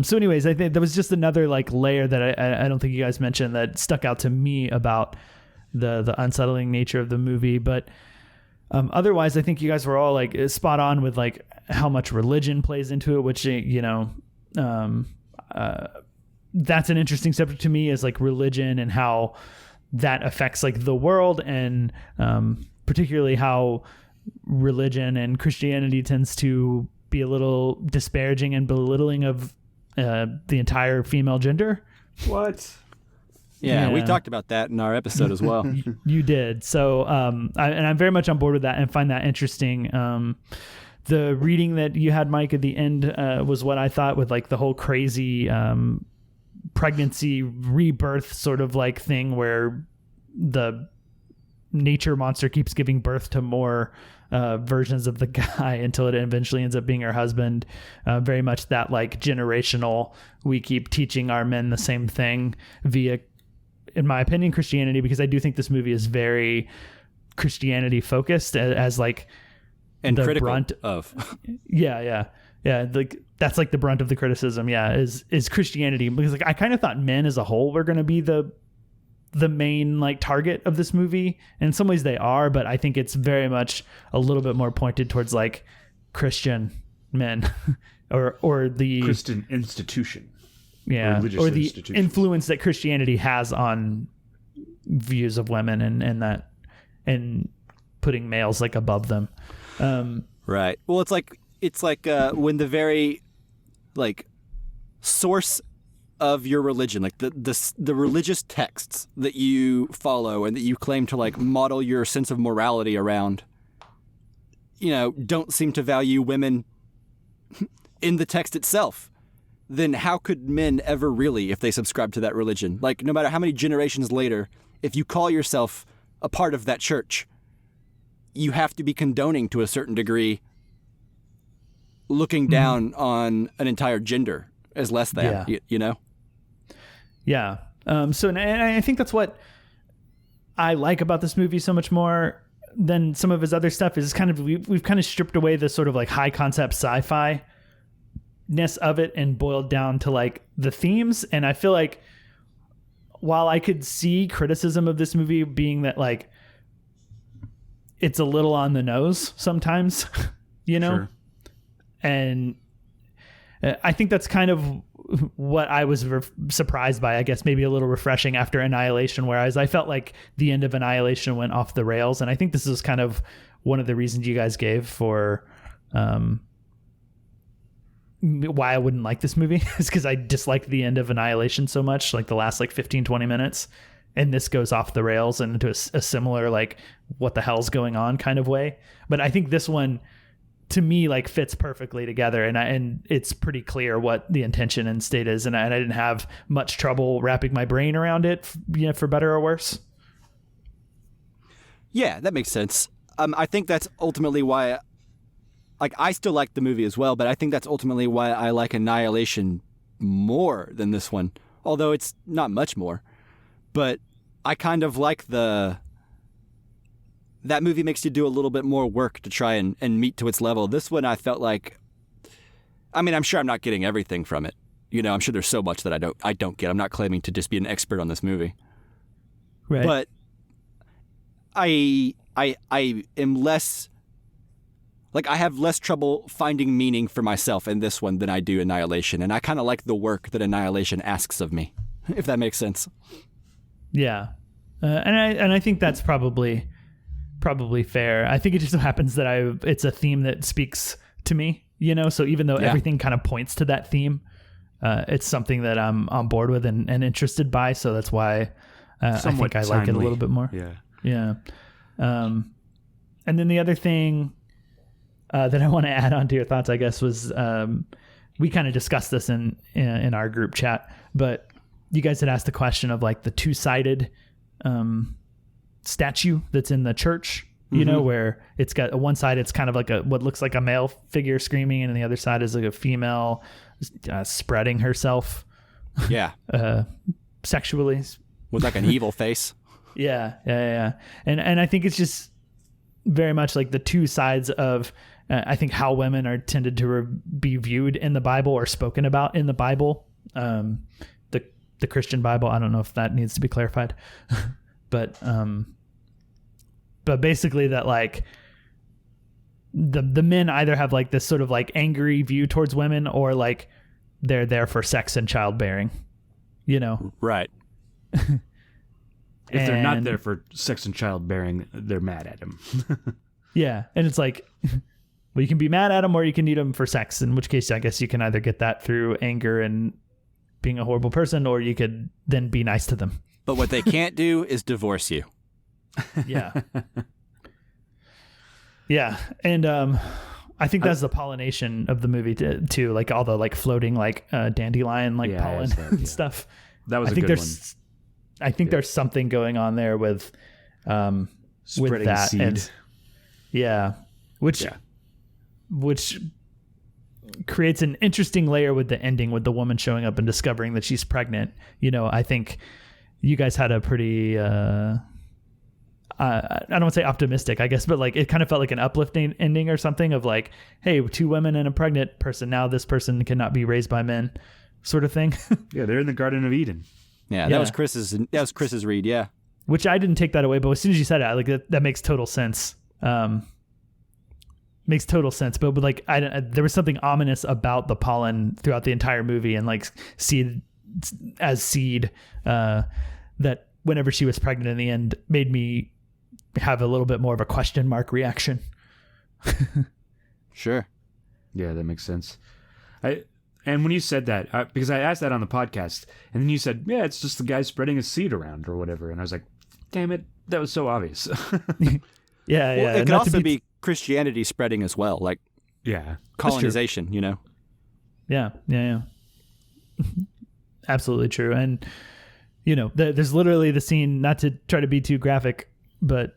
So anyways, I think that was just another like layer that I don't think you guys mentioned that stuck out to me about the unsettling nature of the movie. But otherwise, I think you guys were all like spot on with like how much religion plays into it, which, you know, that's an interesting subject to me, is like religion and how that affects like the world, and particularly how religion and Christianity tends to be a little disparaging and belittling of the entire female gender. What? Yeah, we Yeah. talked about that in our episode as well. You did. So, I'm very much on board with that and find that interesting. The reading that you had, Mike, at the end was what I thought, with like the whole crazy pregnancy rebirth sort of like thing where the nature monster keeps giving birth to more versions of the guy until it eventually ends up being her husband. Very much that like generational, we keep teaching our men the same thing via, in my opinion, Christianity, because I do think this movie is very Christianity focused as like and the critical brunt of. yeah. Like that's like the brunt of the criticism. Yeah. Is Christianity, because like I kind of thought men as a whole were going to be the main like target of this movie. And in some ways they are, but I think it's very much a little bit more pointed towards like Christian men or the Christian institution. Yeah. Religious Or the institution. influence that Christianity has on views of women and putting males like above them. Right. Well, it's like when the very like source of your religion, like the religious texts that you follow and that you claim to like model your sense of morality around, don't seem to value women in the text itself, then how could men ever really, if they subscribe to that religion? Like, no matter how many generations later, if you call yourself a part of that church, you have to be condoning to a certain degree looking down on an entire gender as less than, Yeah. So, and I think that's what I like about this movie so much more than some of his other stuff is kind of, we've kind of stripped away the sort of like high concept sci-fi ness of it and boiled down to like the themes. And I feel like while I could see criticism of this movie being that like it's a little on the nose sometimes, Sure. And I think that's kind of what I was surprised by, I guess maybe a little refreshing after Annihilation, whereas I felt like the end of Annihilation went off the rails. And I think this is kind of one of the reasons you guys gave for why I wouldn't like this movie is because I disliked the end of Annihilation so much, like the last like 15-20 minutes. And this goes off the rails and into a similar like what the hell's going on kind of way. But I think this one to me like fits perfectly together, and it's pretty clear what the intention and state is, and I didn't have much trouble wrapping my brain around it, for better or worse. Yeah, that makes sense. I think that's ultimately why, like, I still like the movie as well, but I think that's ultimately why I like Annihilation more than this one, although it's not much more. But I kind of like that movie makes you do a little bit more work to try and meet to its level. This one I felt like, I mean, I'm sure I'm not getting everything from it. I'm sure there's so much that I don't get. I'm not claiming to just be an expert on this movie. Right. But I am less, like, I have less trouble finding meaning for myself in this one than I do Annihilation. And I kind of like the work that Annihilation asks of me, if that makes sense. Yeah. And I think that's probably fair. I think it just so happens that it's a theme that speaks to me, so even though everything kind of points to that theme, it's something that I'm on board with and interested by. So that's why I think I like it a little bit more. Yeah. And then the other thing that I want to add on to your thoughts, I guess, was we kind of discussed this in our group chat, but you guys had asked the question of like the two-sided statue that's in the church, where it's got one side, it's kind of like what looks like a male figure screaming, and the other side is like a female spreading herself. Yeah. Sexually. With like an evil face. Yeah. And I think it's just very much like the two sides of, I think, how women are tended to be viewed in the Bible or spoken about in the Bible. The Christian Bible. I don't know if that needs to be clarified. But basically that like the men either have like this sort of like angry view towards women, or like they're there for sex and childbearing, Right. If they're not there for sex and childbearing, they're mad at him. Yeah. And it's like, well, you can be mad at him or you can need him for sex, in which case I guess you can either get that through anger and being a horrible person, or you could then be nice to them. But what they can't do is divorce you. Yeah. Yeah. And I think that's the pollination of the movie too, like all the like floating like dandelion like pollen and stuff. That was I a think good there's I think there's something going on there with spreading that seed. and which creates an interesting layer with the ending with the woman showing up and discovering that she's pregnant. I think you guys had a pretty I don't want to say optimistic, I guess, but like it kind of felt like an uplifting ending or something of like, hey, 2 women and a pregnant person. Now this person cannot be raised by men, sort of thing. Yeah, they're in the Garden of Eden. Yeah, that was Chris's read. Yeah, which I didn't take that away, but as soon as you said it, that makes total sense. Makes total sense, but like there was something ominous about the pollen throughout the entire movie, and like seed that whenever she was pregnant in the end made me have a little bit more of a question mark reaction. Sure. Yeah, that makes sense. And when you said that, because I asked that on the podcast, and then you said, yeah, it's just the guy spreading his seed around or whatever. And I was like, damn it, that was so obvious. Yeah. Well, it could also be Christianity spreading as well, like colonization, Yeah. Absolutely true. And, there's literally the scene, not to try to be too graphic, but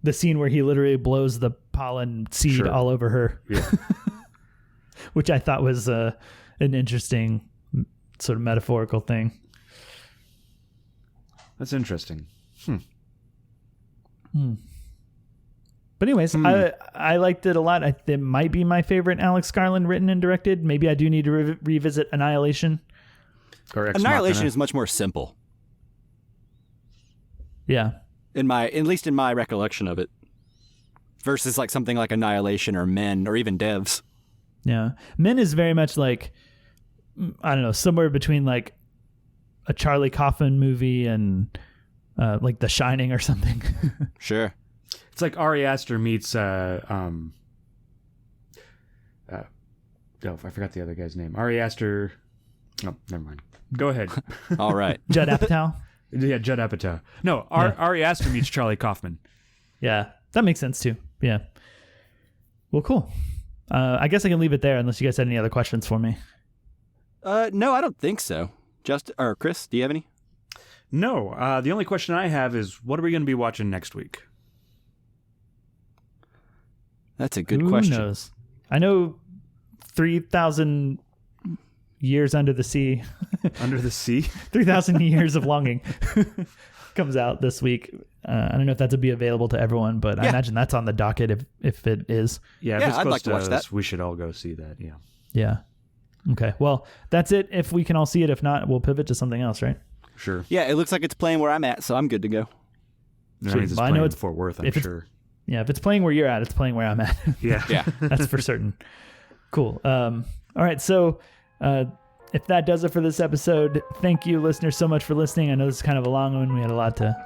the scene where he literally blows the pollen seed all over her. Yeah. Which I thought was an interesting sort of metaphorical thing. That's interesting. But anyways, I liked it a lot. It might be my favorite Alex Garland written and directed. Maybe I do need to revisit Annihilation. Or Ex Annihilation Machina. is much more simple. Yeah. At least in my recollection of it, versus like something like Annihilation or Men or even Devs. Yeah. Men is very much like, I don't know, somewhere between like a Charlie Kaufman movie and like The Shining or something. Sure. It's like Ari Aster meets I forgot the other guy's name. Ari Aster. Oh, never mind. Go ahead. All right. Judd Apatow. Yeah, Judd Apatow. No, Ari Aster meets Charlie Kaufman. Yeah, that makes sense too. Yeah. Well, cool. I guess I can leave it there unless you guys had any other questions for me. No, I don't think so. Chris, do you have any? No. The only question I have is, what are we going to be watching next week? That's a good Who question. Who knows? I know 3,000 years under the sea. Under the Sea? 3,000 years of longing comes out this week. I don't know if that's to be available to everyone, but I imagine that's on the docket if it is. Yeah, if it's I'd close like to watch us, that. we should all go see that, yeah. Yeah. Okay. Well, that's it. If we can all see it. If not, we'll pivot to something else, right? Sure. Yeah, it looks like it's playing where I'm at, so I'm good to go. That means it's Well, I playing know in it's- Fort Worth, I'm if it's- sure. Yeah, if it's playing where you're at, it's playing where I'm at. Yeah. Yeah. That's for certain. Cool. All right. So if that does it for this episode, thank you, listeners, so much for listening. I know this is kind of a long one. We had a lot to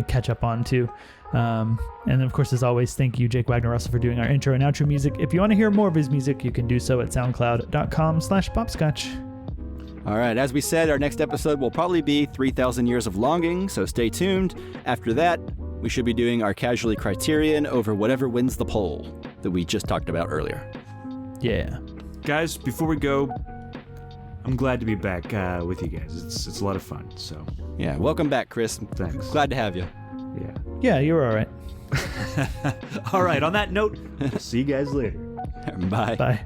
catch up on, too. And then, of course, as always, thank you, Jake Wagner-Russell, for doing our intro and outro music. If you want to hear more of his music, you can do so at soundcloud.com/popscotch. All right, as we said, our next episode will probably be 3,000 Years of Longing, so stay tuned. After that, we should be doing our casualty criterion over whatever wins the poll that we just talked about earlier. Yeah. Guys, before we go, I'm glad to be back with you guys. It's a lot of fun, so Yeah, welcome back, Chris. thanks. Glad to have you. Yeah. Yeah, you're all right. All right, on that note, we'll see you guys later. Bye. Bye.